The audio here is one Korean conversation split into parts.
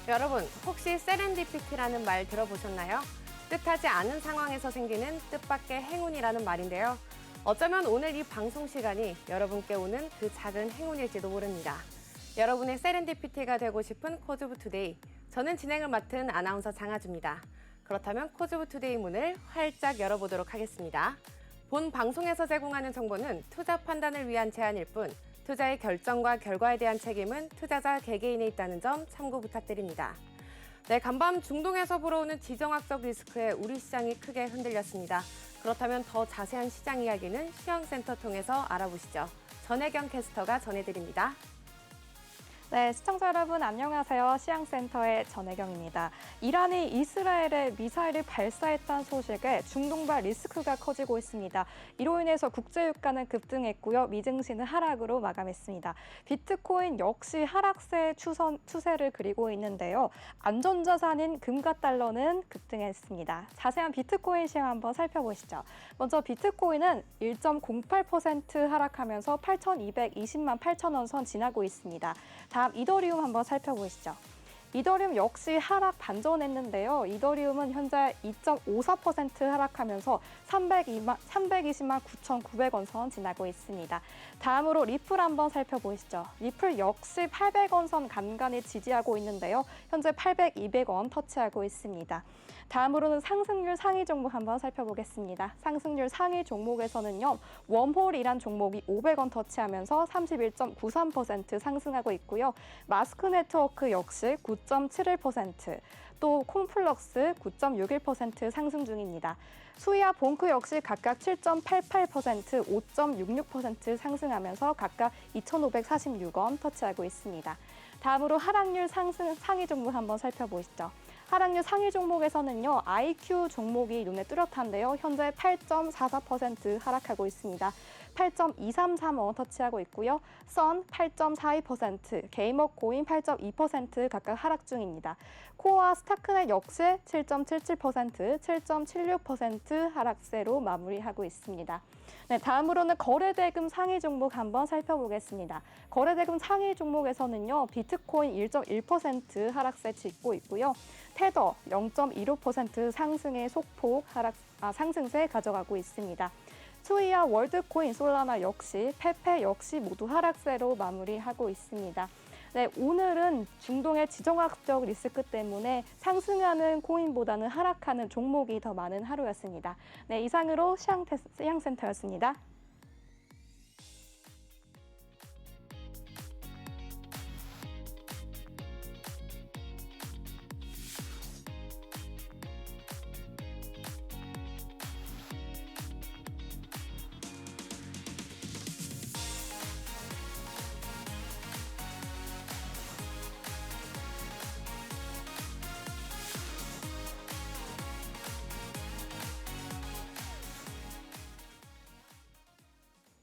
여러분, 혹시 세렌디피티라는 말 들어보셨나요? 뜻하지 않은 상황에서 생기는 뜻밖의 행운이라는 말인데요. 어쩌면 오늘 이 방송 시간이 여러분께 오는 그 작은 행운일지도 모릅니다. 여러분의 세렌디피티가 되고 싶은 코즈 오브 투데이. 저는 진행을 맡은 아나운서 장하주입니다. 그렇다면 코즈 오브 투데이 문을 활짝 열어보도록 하겠습니다. 본 방송에서 제공하는 정보는 투자 판단을 위한 제안일 뿐 투자의 결정과 결과에 대한 책임은 투자자 개개인에 있다는 점 참고 부탁드립니다. 네, 간밤 중동에서 불어오는 지정학적 리스크에 우리 시장이 크게 흔들렸습니다. 그렇다면 더 자세한 시장 이야기는 시황센터 통해서 알아보시죠. 전혜경 캐스터가 전해드립니다. 네, 시청자 여러분 안녕하세요. 시황센터의 전혜경입니다. 이란이 이스라엘에 미사일을 발사했다는 소식에 중동발 리스크가 커지고 있습니다. 이로 인해서 국제유가는 급등했고요. 미증시는 하락으로 마감했습니다. 비트코인 역시 하락세 추세를 그리고 있는데요. 안전자산인 금과 달러는 급등했습니다. 자세한 비트코인 시황 한번 살펴보시죠. 먼저 비트코인은 1.08% 하락하면서 8,220만 8천 원 선 지나고 있습니다. 다음 이더리움 한번 살펴보시죠. 이더리움 역시 하락 반전했는데요. 이더리움은 현재 2.54% 하락하면서 320만 9,900원 선 지나고 있습니다. 다음으로 리플 한번 살펴보시죠. 리플 역시 800원 선 간간히 지지하고 있는데요. 현재 200원 터치하고 있습니다. 다음으로는 상승률 상위 종목 한번 살펴보겠습니다. 상승률 상위 종목에서는요. 웜홀이란 종목이 500원 터치하면서 31.93% 상승하고 있고요. 마스크네트워크 역시 9.71%, 또 콩플럭스 9.61% 상승 중입니다. 수이와 봉크 역시 각각 7.88%, 5.66% 상승하면서 각각 2,546원 터치하고 있습니다. 다음으로 하락률 상승 상위 종목 한번 살펴보시죠. 하락률 상위 종목에서는요. IQ 종목이 눈에 뚜렷한데요. 현재 8.44% 하락하고 있습니다. 8.233원 터치하고 있고요. 선 8.42%, 게이머코인 8.2% 각각 하락 중입니다. 코어와 스타크넷 역시 7.77%, 7.76% 하락세로 마무리하고 있습니다. 네, 다음으로는 거래대금 상위 종목 한번 살펴보겠습니다. 거래대금 상위 종목에서는요. 비트코인 1.1% 하락세 찍고 있고요. 테더 0.15% 상승의 소폭 상승세 가져가고 있습니다. 스위와 월드코인, 솔라나 역시, 페페 역시 모두 하락세로 마무리하고 있습니다. 네, 오늘은 중동의 지정학적 리스크 때문에 상승하는 코인보다는 하락하는 종목이 더 많은 하루였습니다. 네, 이상으로 시황센터였습니다.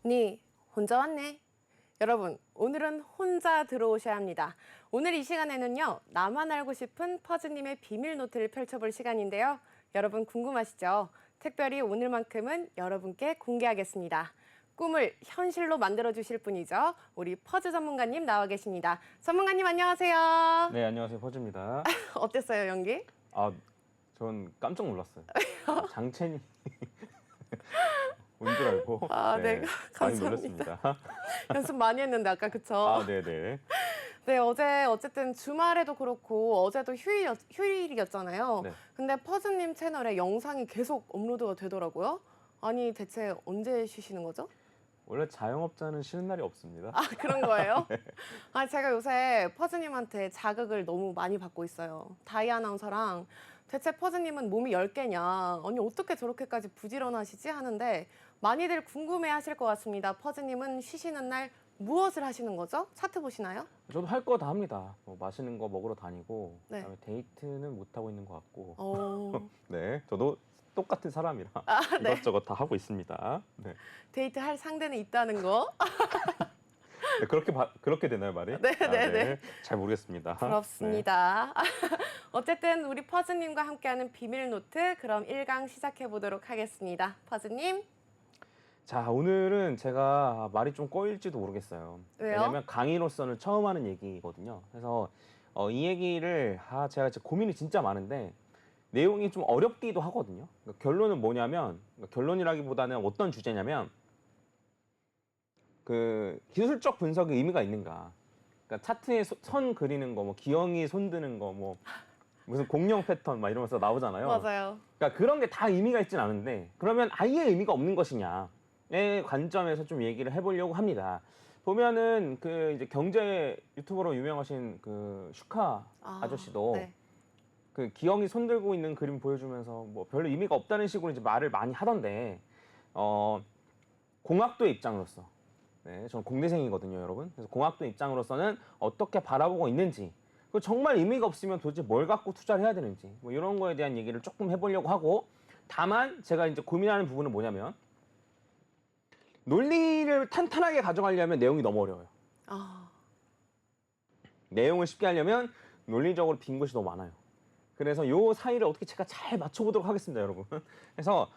니 혼자 왔네. 여러분, 오늘은 혼자 들어오셔야 합니다. 오늘 이 시간에는요. 나만 알고 싶은 퍼즈님의 비밀 노트를 펼쳐볼 시간인데요. 여러분 궁금하시죠? 특별히 오늘만큼은 여러분께 공개하겠습니다. 꿈을 현실로 만들어주실 분이죠. 우리 퍼즈 전문가님 나와 계십니다. 전문가님 안녕하세요. 네, 안녕하세요. 퍼즈입니다. 어땠어요, 연기? 전 깜짝 놀랐어요. 장첸이 온 줄 알고. 네, 많이 감사합니다. 놀랐습니다. 연습 많이 했는데 아까 그쵸? 네네. 네, 어제 어쨌든 주말에도 그렇고 어제도 휴일이었잖아요. 네. 근데 퍼즈님 채널에 영상이 계속 업로드가 되더라고요. 아니, 대체 언제 쉬시는 거죠? 원래 자영업자는 쉬는 날이 없습니다. 그런 거예요? 제가 요새 퍼즈님한테 자극을 너무 많이 받고 있어요. 다이 아나운서랑 대체 퍼즈님은 몸이 10개냐? 아니, 어떻게 저렇게까지 부지런하시지? 하는데 많이들 궁금해하실 것 같습니다. 퍼즈님은 쉬시는 날 무엇을 하시는 거죠? 차트 보시나요? 저도 할 거 다 합니다. 뭐 맛있는 거 먹으러 다니고, 네. 그다음에 데이트는 못 하고 있는 것 같고. 네. 네, 저도 똑같은 사람이라 네. 이것저것 다 하고 있습니다. 네. 데이트할 상대는 있다는 거. 네, 그렇게 되나요, 말이? 네. 잘 모르겠습니다. 부럽습니다. 어쨌든 우리 퍼즈님과 함께하는 비밀 노트, 그럼 1강 시작해 보도록 하겠습니다. 퍼즈님. 자, 오늘은 제가 말이 좀 꼬일지도 모르겠어요. 왜요? 왜냐면 강의로서는 처음 하는 얘기거든요. 그래서 이 얘기를 제가 진짜 고민이 진짜 많은데 내용이 좀 어렵기도 하거든요. 그러니까 결론은 뭐냐면 결론이라기보다는 어떤 주제냐면 그 기술적 분석의 의미가 있는가. 그러니까 차트에 선 그리는 거, 뭐 기영이 손 드는 거, 뭐 무슨 공룡 패턴 막 이러면서 나오잖아요. 맞아요. 그러니까 그런 게 다 의미가 있진 않은데 그러면 아예 의미가 없는 것이냐의 관점에서 좀 얘기를 해보려고 합니다. 보면은 그 이제 경제 유튜버로 유명하신 그 슈카 아저씨도 네. 그 기영이 손 들고 있는 그림 보여주면서 뭐 별로 의미가 없다는 식으로 이제 말을 많이 하던데 공학도의 입장으로서 네, 저는 공대생이거든요, 여러분. 그래서 공학도 입장으로서는 어떻게 바라보고 있는지, 그 정말 의미가 없으면 도대체 뭘 갖고 투자를 해야 되는지, 뭐 이런 거에 대한 얘기를 조금 해보려고 하고, 다만 제가 이제 고민하는 부분은 뭐냐면 논리를 탄탄하게 가져가려면 내용이 너무 어려워요. 아, 내용을 쉽게 하려면 논리적으로 빈 곳이 너무 많아요. 그래서 요 사이를 어떻게 제가 잘 맞춰보도록 하겠습니다, 여러분. 그래서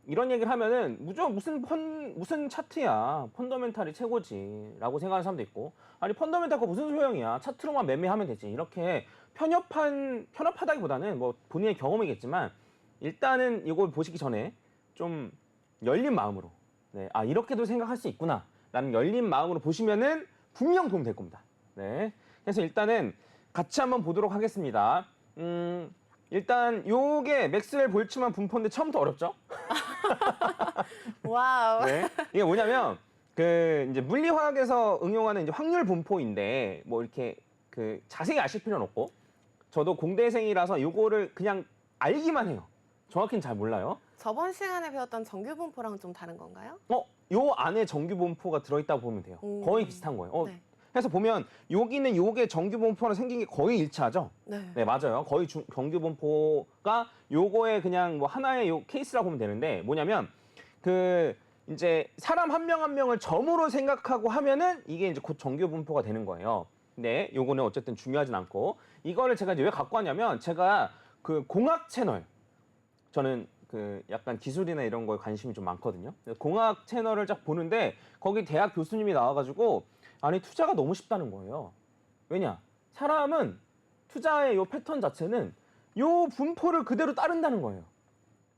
이런 얘기를 하면은 무슨 차트야, 펀더멘탈이 최고지라고 생각하는 사람도 있고, 아니 펀더멘탈가 무슨 소용이야, 차트로만 매매하면 되지, 이렇게 편협하다기보다는 뭐 본인의 경험이겠지만 일단은 이걸 보시기 전에 좀 열린 마음으로, 네, 이렇게도 생각할 수 있구나 라는 열린 마음으로 보시면은 분명 도움 될 겁니다. 네, 그래서 일단은 같이 한번 보도록 하겠습니다. 일단 요게 맥스웰 볼츠만 분포인데 처음부터 어렵죠? 와우. 네. 이게 뭐냐면 그 이제 물리화학에서 응용하는 이제 확률 분포인데 뭐 이렇게 그 자세히 아실 필요는 없고 저도 공대생이라서 요거를 그냥 알기만 해요. 정확히는 잘 몰라요. 저번 시간에 배웠던 정규 분포랑은 좀 다른 건가요? 요 안에 정규 분포가 들어있다고 보면 돼요. 거의 비슷한 거예요. 네. 그래서 보면 여기는 요게 정규 분포랑 생긴 게 거의 일치하죠? 네. 네, 맞아요. 거의 정규 분포가 요거의 그냥 뭐 하나의 요 케이스라고 보면 되는데 뭐냐면 그 이제 사람 한 명 한 명을 점으로 생각하고 하면은 이게 이제 곧 정규 분포가 되는 거예요. 근데 요거는 어쨌든 중요하진 않고 이거를 제가 이제 왜 갖고 왔냐면 제가 그 공학 채널 저는 그 약간 기술이나 이런 거에 관심이 좀 많거든요. 공학 채널을 쫙 보는데 거기 대학 교수님이 나와가지고 아니 투자가 너무 쉽다는 거예요. 왜냐? 사람은 투자의 요 패턴 자체는 요 분포를 그대로 따른다는 거예요.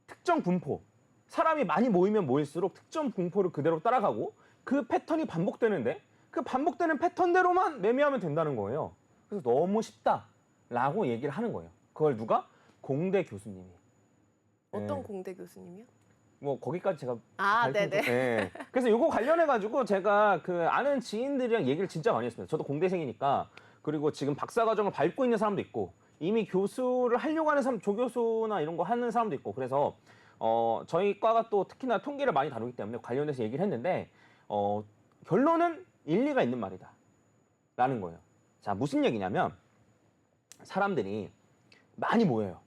특정 분포. 사람이 많이 모이면 모일수록 특정 분포를 그대로 따라가고 그 패턴이 반복되는데 그 반복되는 패턴대로만 매매하면 된다는 거예요. 그래서 너무 쉽다라고 얘기를 하는 거예요. 그걸 누가? 공대 교수님이. 어떤 네. 공대 교수님이요? 뭐 거기까지 제가 네네. 네. 그래서 요거 관련해 가지고 제가 그 아는 지인들이랑 얘기를 진짜 많이 했습니다. 저도 공대생이니까 그리고 지금 박사 과정을 밟고 있는 사람도 있고 이미 교수를 하려고 하는 사람, 조교수나 이런 거 하는 사람도 있고 그래서 저희 과가 또 특히나 통계를 많이 다루기 때문에 관련해서 얘기를 했는데 결론은 일리가 있는 말이다 라는 거예요. 자, 무슨 얘기냐면 사람들이 많이 모여요.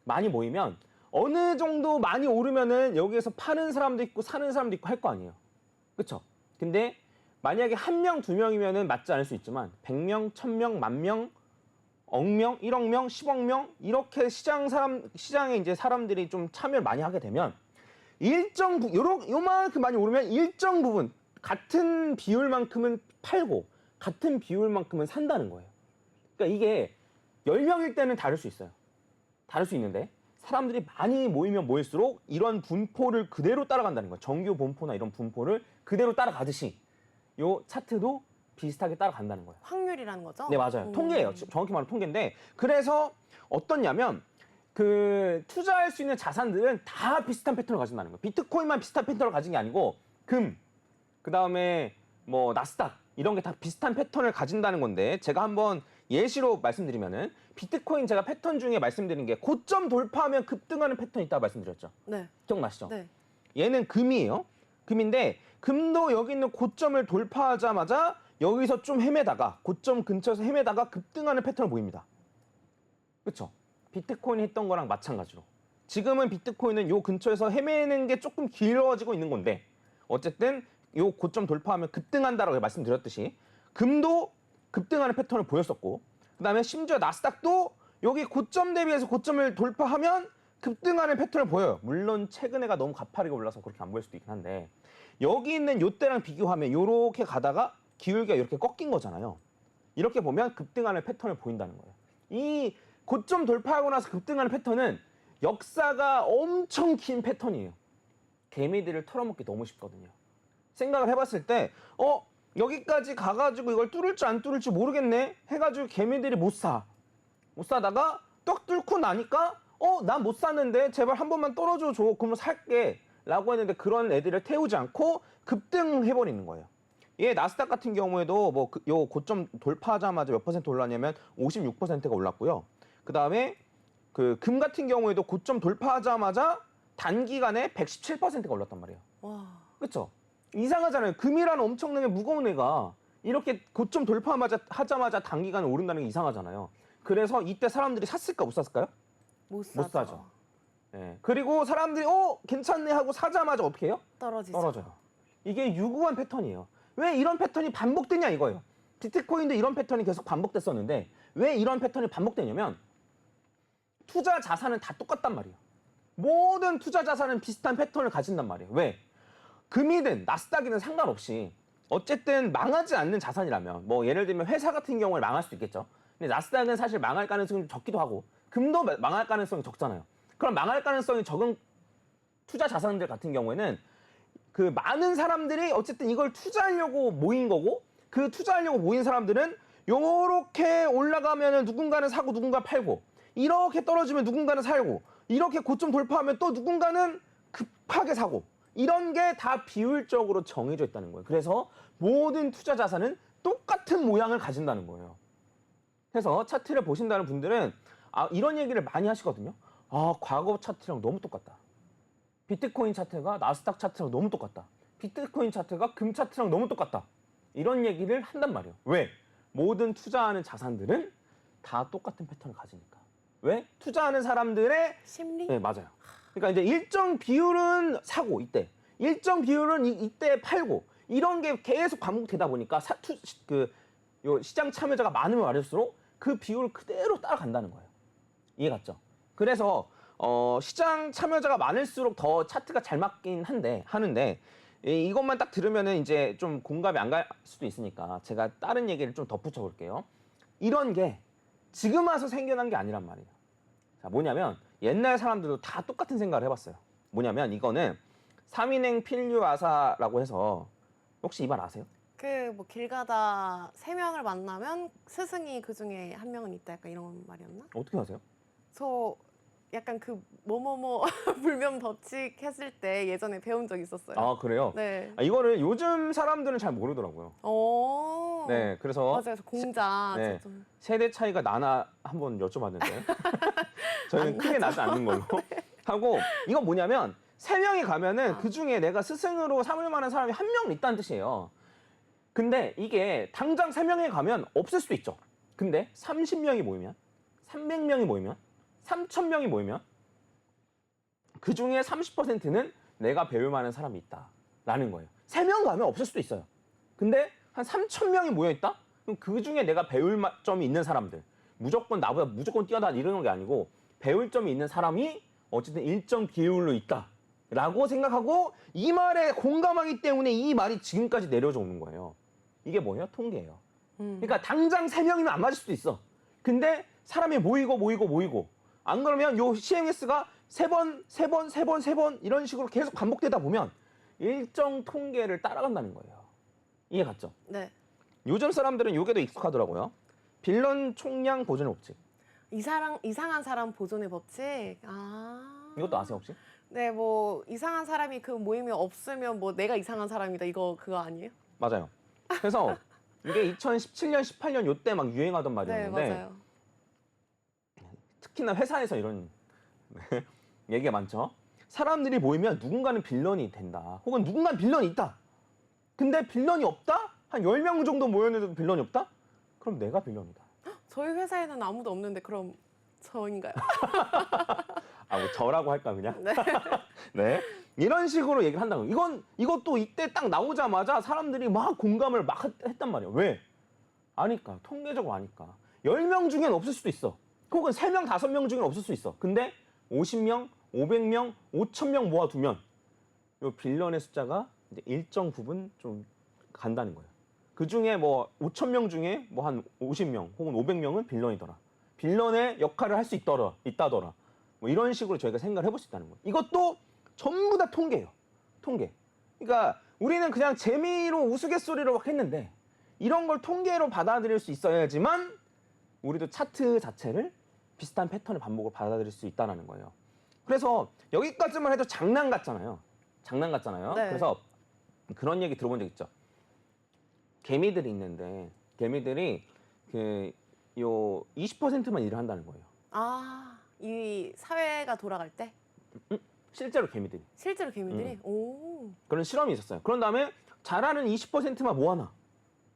많이 모이면 어느 정도 많이 오르면은 여기에서 파는 사람도 있고 사는 사람도 있고 할 거 아니에요. 그쵸? 근데 만약에 한 명, 두 명이면은 맞지 않을 수 있지만 100명, 1000명, 10,000명, 억명, 1억 명, 10억 명 이렇게 시장에 이제 사람들이 좀 참여를 많이 하게 되면 요만큼 많이 오르면 일정 부분 같은 비율만큼은 팔고 같은 비율만큼은 산다는 거예요. 그러니까 이게 10명일 때는 다를 수 있어요. 다를 수 있는데 사람들이 많이 모이면 모일수록 이런 분포를 그대로 따라간다는 거예요. 정규 분포나 이런 분포를 그대로 따라가듯이 요 차트도 비슷하게 따라간다는 거예요. 확률이라는 거죠? 네, 맞아요. 통계예요. 정확히 말하면 통계인데 그래서 어떻냐면 그 투자할 수 있는 자산들은 다 비슷한 패턴을 가진다는 거예요. 비트코인만 비슷한 패턴을 가진 게 아니고 금, 그다음에 뭐 나스닥 이런 게 다 비슷한 패턴을 가진다는 건데 제가 한번 예시로 말씀드리면은 비트코인 제가 패턴 중에 말씀드린 게 고점 돌파하면 급등하는 패턴이 있다고 말씀드렸죠. 네. 기억나시죠? 네. 얘는 금이에요. 금인데 금도 여기 있는 고점을 돌파하자마자 여기서 좀 헤매다가 고점 근처에서 헤매다가 급등하는 패턴을 보입니다. 그렇죠? 비트코인이 했던 거랑 마찬가지로 지금은 비트코인은 요 근처에서 헤매는 게 조금 길어지고 있는 건데 어쨌든 요 고점 돌파하면 급등한다라고 말씀드렸듯이 금도 급등하는 패턴을 보였었고 그다음에 심지어 나스닥도 여기 고점 대비해서 고점을 돌파하면 급등하는 패턴을 보여요. 물론 최근에가 너무 가파르게 올라서 그렇게 안 보일 수도 있긴 한데 여기 있는 요때랑 비교하면 요렇게 가다가 기울기가 이렇게 꺾인 거잖아요. 이렇게 보면 급등하는 패턴을 보인다는 거예요. 이 고점 돌파하고 나서 급등하는 패턴은 역사가 엄청 긴 패턴이에요. 개미들을 털어먹기 너무 쉽거든요. 생각을 해봤을 때 여기까지 가가지고 이걸 뚫을지 안 뚫을지 모르겠네 해가지고 개미들이 못 사다가 떡 뚫고 나니까 난 못 샀는데 제발 한 번만 떨어져 줘 그러면 살게 라고 했는데 그런 애들을 태우지 않고 급등해버리는 거예요. 예, 나스닥 같은 경우에도 뭐 요 고점 돌파하자마자 몇 퍼센트 올랐냐면 56%가 올랐고요. 그 다음에 그 금 같은 경우에도 고점 돌파하자마자 단기간에 117%가 올랐단 말이에요. 와. 그렇죠? 이상하잖아요. 금이라는 엄청나게 무거운 애가 이렇게 고점 하자마자 단기간에 오른다는 게 이상하잖아요. 그래서 이때 사람들이 샀을까 못 샀을까요? 못 사죠. 예. 그리고 사람들이 괜찮네 하고 사자마자 어떻게 해요? 떨어져요. 이게 유구한 패턴이에요. 왜 이런 패턴이 반복되냐 이거예요. 비트코인도 이런 패턴이 계속 반복됐었는데 왜 이런 패턴이 반복되냐면 투자 자산은 다 똑같단 말이에요. 모든 투자 자산은 비슷한 패턴을 가진단 말이에요. 왜? 금이든 나스닥이든 상관없이 어쨌든 망하지 않는 자산이라면 뭐 예를 들면 회사 같은 경우에 망할 수도 있겠죠. 근데 나스닥은 사실 망할 가능성이 적기도 하고 금도 망할 가능성이 적잖아요. 그럼 망할 가능성이 적은 투자 자산들 같은 경우에는 그 많은 사람들이 어쨌든 이걸 투자하려고 모인 거고 그 투자하려고 모인 사람들은 요렇게 올라가면 누군가는 사고 누군가 팔고 이렇게 떨어지면 누군가는 살고 이렇게 고점 돌파하면 또 누군가는 급하게 사고 이런 게 다 비율적으로 정해져 있다는 거예요. 그래서 모든 투자 자산은 똑같은 모양을 가진다는 거예요. 그래서 차트를 보신다는 분들은 이런 얘기를 많이 하시거든요. 과거 차트랑 너무 똑같다. 비트코인 차트가 나스닥 차트랑 너무 똑같다. 비트코인 차트가 금 차트랑 너무 똑같다. 이런 얘기를 한단 말이에요. 왜? 모든 투자하는 자산들은 다 똑같은 패턴을 가지니까. 왜? 투자하는 사람들의 심리? 네, 맞아요. 그러니까 이제 일정 비율은 사고 이때, 일정 비율은 이때 팔고 이런 게 계속 반복되다 보니까 요 시장 참여자가 많으면 많을수록 그 비율을 그대로 따라간다는 거예요. 이해 갔죠? 그래서 시장 참여자가 많을수록 더 차트가 잘 맞긴 하는데 이것만 딱 들으면은 이제 좀 공감이 안 갈 수도 있으니까 제가 다른 얘기를 좀 덧붙여 볼게요. 이런 게 지금 와서 생겨난 게 아니란 말이에요. 자, 뭐냐면 옛날 사람들도 다 똑같은 생각을 해봤어요. 뭐냐면 이거는 삼인행 필류아사라고 해서 혹시 이 말 아세요? 그 뭐 길 가다 3명을 만나면 스승이 그 중에 한 명은 있다 약간 이런 말이었나? 어떻게 아세요? 저 약간 그 뭐뭐뭐 불면 법칙 했을 때 예전에 배운 적 있었어요. 아, 그래요? 네. 이거를 요즘 사람들은 잘 모르더라고요. 오. 네, 그래서 맞아요. 저 공자. 네. 저 좀. 세대 차이가 나나 한번 여쭤봤는데 저희는 크게 나지 않는 걸로 하고 이건 뭐냐면 3명이 가면은 그 중에 내가 스승으로 삼을 만한 사람이 한 명 있다는 뜻이에요. 근데 이게 당장 3명이 가면 없을 수도 있죠. 근데 30명이 모이면 300명이 모이면 3,000명이 모이면 그 중에 30%는 내가 배울 만한 사람이 있다라는 거예요. 3명 가면 없을 수도 있어요. 근데 한 3,000명이 모여있다? 그럼 그 중에 내가 배울 점이 있는 사람들, 무조건 나보다 무조건 뛰어다 이러는 게 아니고 배울 점이 있는 사람이 어쨌든 일정 비율로 있다라고 생각하고 이 말에 공감하기 때문에 이 말이 지금까지 내려져 오는 거예요. 이게 뭐예요? 통계예요. 그러니까 당장 3명이면 안 맞을 수도 있어. 근데 사람이 모이고 안 그러면 요 CMS가 3번 이런 식으로 계속 반복되다 보면 일정 통계를 따라간다는 거예요. 이해 갔죠? 네. 요즘 사람들은 요게 더 익숙하더라고요. 빌런 총량 보존의 법칙. 이상한 사람 보존의 법칙. 아. 이것도 아세요 혹시? 네, 뭐 이상한 사람이 그 모임에 없으면 뭐 내가 이상한 사람이다 그거 아니에요? 맞아요. 그래서 이게 2017년, 18년 요때 막 유행하던 네, 말이었는데 맞아요. 특히나 회사에서 이런 얘기가 많죠. 사람들이 모이면 누군가는 빌런이 된다. 혹은 누군가는 빌런이 있다. 근데 빌런이 없다? 한 10명 정도 모였는데도 빌런이 없다? 그럼 내가 빌런이다. 저희 회사에는 아무도 없는데 그럼 저인가요? 뭐 저라고 할까 그냥? 네. 네. 이런 식으로 얘기를 한다고. 이것도 이때 딱 나오자마자 사람들이 막 공감을 막 했단 말이에요. 왜? 아니까. 통계적으로 아니까. 10명 중엔 없을 수도 있어. 혹은 3명, 5명 중엔 없을 수 있어. 근데 50명, 500명, 5,000명 모아두면 이 빌런의 숫자가 이제 일정 부분 좀 간다는 거예요. 그 중에 뭐 5천 명 중에 뭐 한 50명 혹은 500명은 빌런이더라. 빌런의 역할을 할 수 있다더라. 뭐 이런 식으로 저희가 생각을 해볼 수 있다는 거예요. 이것도 전부 다 통계예요. 통계. 그러니까 우리는 그냥 재미로 우스갯소리로 막 했는데 이런 걸 통계로 받아들일 수 있어야지만 우리도 차트 자체를 비슷한 패턴의 반복을 받아들일 수 있다는 거예요. 그래서 여기까지만 해도 장난 같잖아요. 장난 같잖아요. 네. 그래서 그런 얘기 들어본 적 있죠. 개미들이 있는데 개미들이 요 20%만 일을 한다는 거예요. 아, 이 사회가 돌아갈 때 실제로 개미들이. 실제로 개미들이 오. 그런 실험이 있었어요. 그런 다음에 잘하는 20%만 모아놔.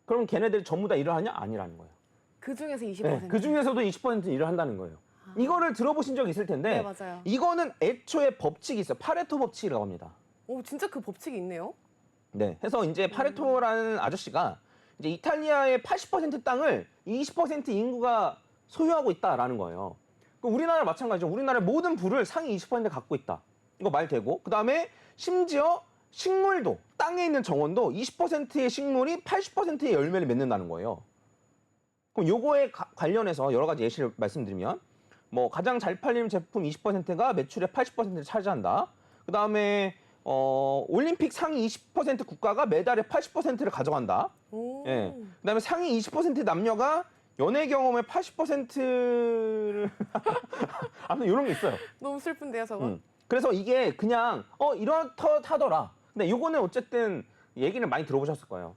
그럼 걔네들이 전부 다 일을 하냐? 아니라는 거예요. 그 중에서 20%. 네, 그 중에서도 20% 일을 한다는 거예요. 이거를 들어보신 적 있을 텐데 네, 맞아요. 이거는 애초에 법칙이 있어요. 파레토 법칙이라고 합니다. 오, 진짜 그 법칙이 있네요. 네. 해서 이제 파레토라는 아저씨가 이제 이탈리아의 80% 땅을 20% 인구가 소유하고 있다라는 거예요. 우리나라 마찬가지죠. 우리나라 모든 부를 상위 20% 갖고 있다. 이거 말 되고 그다음에 심지어 식물도 땅에 있는 정원도 20%의 식물이 80%의 열매를 맺는다는 거예요. 그럼 요거에 관련해서 여러 가지 예시를 말씀드리면 뭐 가장 잘 팔리는 제품 20%가 매출의 80%를 차지한다. 그다음에 올림픽 상위 20% 국가가 메달의 80%를 가져간다. 오. 예. 그다음에 상위 20% 남녀가 연애 경험의 80%를 아무튼 이런 게 있어요. 너무 슬픈데요, 저거. 그래서 이게 그냥 이렇다더라. 근데 요거는 어쨌든 얘기를 많이 들어보셨을 거예요.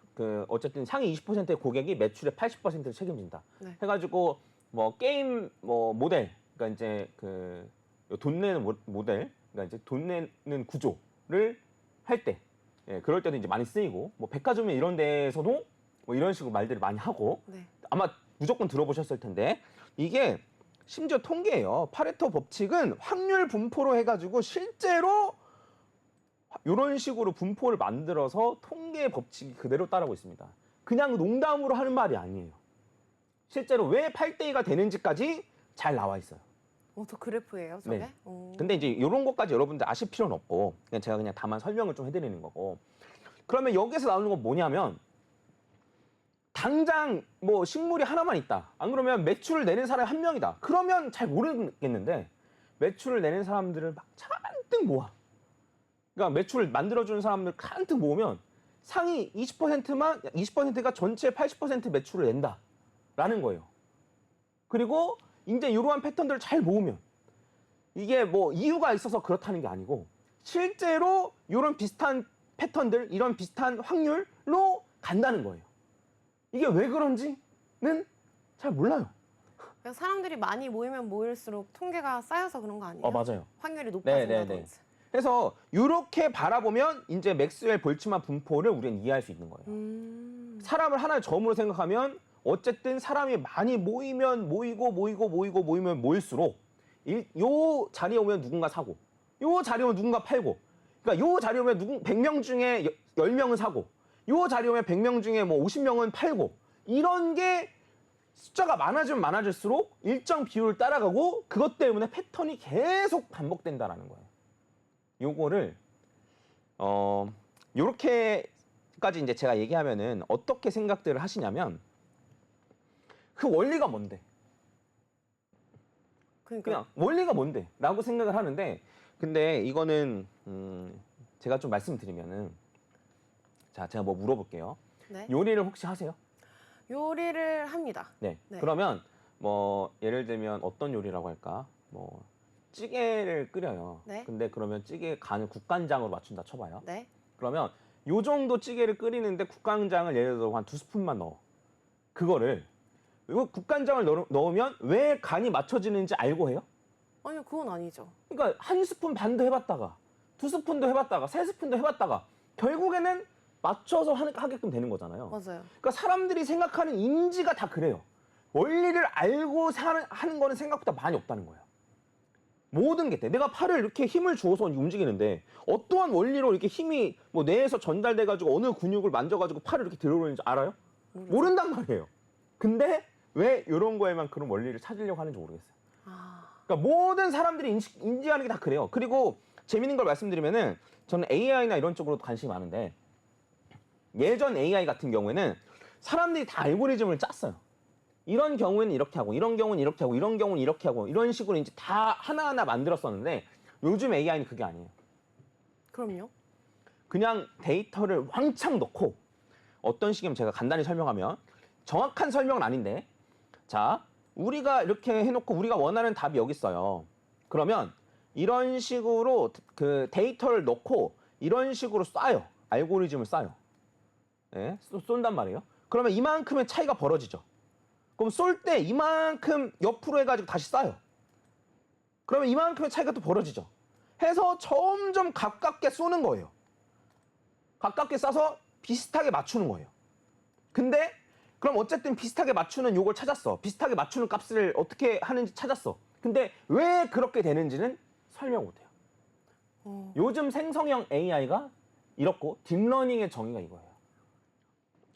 어쨌든 상위 20%의 고객이 매출의 80%를 책임진다. 네. 해가지고 뭐 게임 뭐 모델, 그러니까 이제 돈 내는 모델, 그러니까 이제 돈 내는 구조를 할 때, 예, 그럴 때도 이제 많이 쓰이고 뭐 백화점에 이런 데에서도 뭐 이런 식으로 말들을 많이 하고 네. 아마 무조건 들어보셨을 텐데 이게 심지어 통계예요. 파레토 법칙은 확률 분포로 해가지고 실제로 이런 식으로 분포를 만들어서 통계 법칙이 그대로 따르고 있습니다. 그냥 농담으로 하는 말이 아니에요. 실제로 왜 8대2가 되는지까지 잘 나와 있어요. 저 그래프예요, 저게? 네. 오. 근데 이제 이런 것까지 여러분들 아실 필요는 없고 그냥 제가 그냥 다만 설명을 좀 해드리는 거고 그러면 여기서 나오는 건 뭐냐면 당장 뭐 식물이 하나만 있다. 안 그러면 매출을 내는 사람이 한 명이다. 그러면 잘 모르겠는데 매출을 내는 사람들을 막 잔뜩 모아. 그러니까 매출을 만들어주는 사람들 잔뜩 모으면 상위 20%가 전체 80% 매출을 낸다라는 거예요. 그리고 이제 이러한 패턴들을 잘 모으면 이게 뭐 이유가 있어서 그렇다는 게 아니고 실제로 이런 비슷한 패턴들, 이런 비슷한 확률로 간다는 거예요. 이게 왜 그런지는 잘 몰라요. 그러니까 사람들이 많이 모이면 모일수록 통계가 쌓여서 그런 거 아니에요? 맞아요. 확률이 네, 높아진다든지. 그래서 이렇게 바라보면 이제 맥스웰 볼츠만 분포를 우리는 이해할 수 있는 거예요. 사람을 하나의 점으로 생각하면 어쨌든 사람이 많이 모이면 모이면 모일수록 요 자리에 오면 누군가 사고 요 자리에 오면 누군가 팔고 그러니까 요 자리에 오면 100명 중에 10명은 사고 요 자리에 오면 100명 중에 뭐 50명은 팔고 이런 게 숫자가 많아지면 많아질수록 일정 비율을 따라가고 그것 때문에 패턴이 계속 반복된다라는 거예요. 요거를 요렇게까지 이제 제가 얘기하면은 어떻게 생각들을 하시냐면 그 원리가 뭔데? 그러니까 그냥 원리가 뭔데? 라고 생각을 하는데 근데 이거는 제가 좀 말씀드리면은 자, 제가 뭐 물어볼게요. 네. 요리를 혹시 하세요? 요리를 합니다. 네. 네. 그러면 뭐 예를 들면 어떤 요리라고 할까? 뭐 찌개를 끓여요. 네. 근데 그러면 찌개 간을 국간장으로 맞춘다 쳐봐요. 네. 그러면 요 정도 찌개를 끓이는데 국간장을 예를 들어 한 2스푼만 넣어. 그거를 이거 국간장을 넣으면 왜 간이 맞춰지는지 알고 해요? 아니요, 그건 아니죠. 그러니까 1스푼 반도 해봤다가 2스푼도 해봤다가 3스푼도 해봤다가 결국에는 맞춰서 하게끔 되는 거잖아요. 맞아요. 그러니까 사람들이 생각하는 인지가 다 그래요. 원리를 알고 하는 거는 생각보다 많이 없다는 거예요. 모든 게 돼. 내가 팔을 이렇게 힘을 주어서 움직이는데 어떠한 원리로 이렇게 힘이 뭐 뇌에서 전달돼가지고 어느 근육을 만져가지고 팔을 이렇게 들어오는지 알아요? 모른단 말이에요. 근데 왜 이런 거에만 그런 원리를 찾으려고 하는지 모르겠어요. 그러니까 모든 사람들이 인지하는 게 다 그래요. 그리고 재밌는 걸 말씀드리면은 저는 AI나 이런 쪽으로도 관심이 많은데 예전 AI 같은 경우에는 사람들이 다 알고리즘을 짰어요. 이런 경우에는 이렇게 하고, 이런 경우는 이렇게 하고, 이런 경우는 이렇게 하고, 이런 식으로 이제 다 하나하나 만들었었는데 요즘 AI는 그게 아니에요. 그럼요. 그냥 데이터를 왕창 넣고 어떤 식이면 제가 간단히 설명하면 정확한 설명은 아닌데 자, 우리가 이렇게 해놓고 우리가 원하는 답이 여기 있어요. 그러면 이런 식으로 그 데이터를 넣고 이런 식으로 쏴요. 알고리즘을 쏴요. 네, 쏜단 말이에요. 그러면 이만큼의 차이가 벌어지죠. 그럼 쏠 때 이만큼 옆으로 해가지고 다시 쏴요. 그러면 이만큼의 차이가 또 벌어지죠. 해서 점점 가깝게 쏘는 거예요. 가깝게 쏴서 비슷하게 맞추는 거예요. 근데 그럼 어쨌든 비슷하게 맞추는 요걸 찾았어. 비슷하게 맞추는 값을 어떻게 하는지 찾았어. 근데 왜 그렇게 되는지는 설명 못해요. 요즘 생성형 AI가 이렇고 딥러닝의 정의가 이거예요.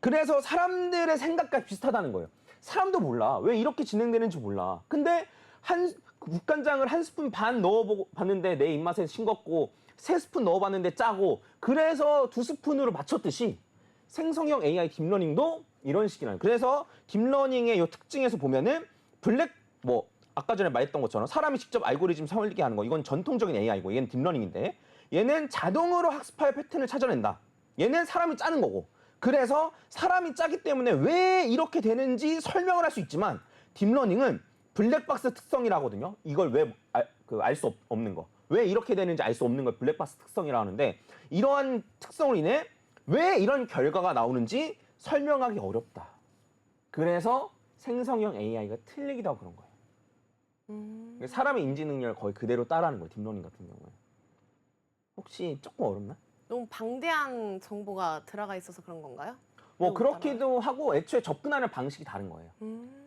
그래서 사람들의 생각과 비슷하다는 거예요. 사람도 몰라. 왜 이렇게 진행되는지 몰라. 근데 국간장을 1스푼 반 넣어보고 봤는데 내 입맛에 싱겁고 3스푼 넣어봤는데 짜고 그래서 2스푼으로 맞췄듯이 생성형 AI 딥러닝도 이런 식이라는. 그래서 딥러닝의 요 특징에서 보면은 아까 전에 말했던 것처럼 사람이 직접 알고리즘 설계하는 거 이건 전통적인 AI고 얘는 딥러닝인데 얘는 자동으로 학습할 패턴을 찾아낸다. 얘는 사람이 짜는 거고. 그래서 사람이 짜기 때문에 왜 이렇게 되는지 설명을 할 수 있지만 딥러닝은 블랙박스 특성이라 하거든요. 이걸 왜 알 수 없는 거. 왜 이렇게 되는지 알 수 없는 걸 블랙박스 특성이라 하는데 이러한 특성으로 인해 왜 이런 결과가 나오는지 설명하기 어렵다. 그래서 생성형 AI가 틀리기도 하고 그런 거예요. 사람의 인지 능력을 거의 그대로 따라하는 거예요. 딥러닝 같은 경우에. 혹시 조금 어렵나? 너무 방대한 정보가 들어가 있어서 그런 건가요? 뭐 그렇기도 하고 애초에 접근하는 방식이 다른 거예요.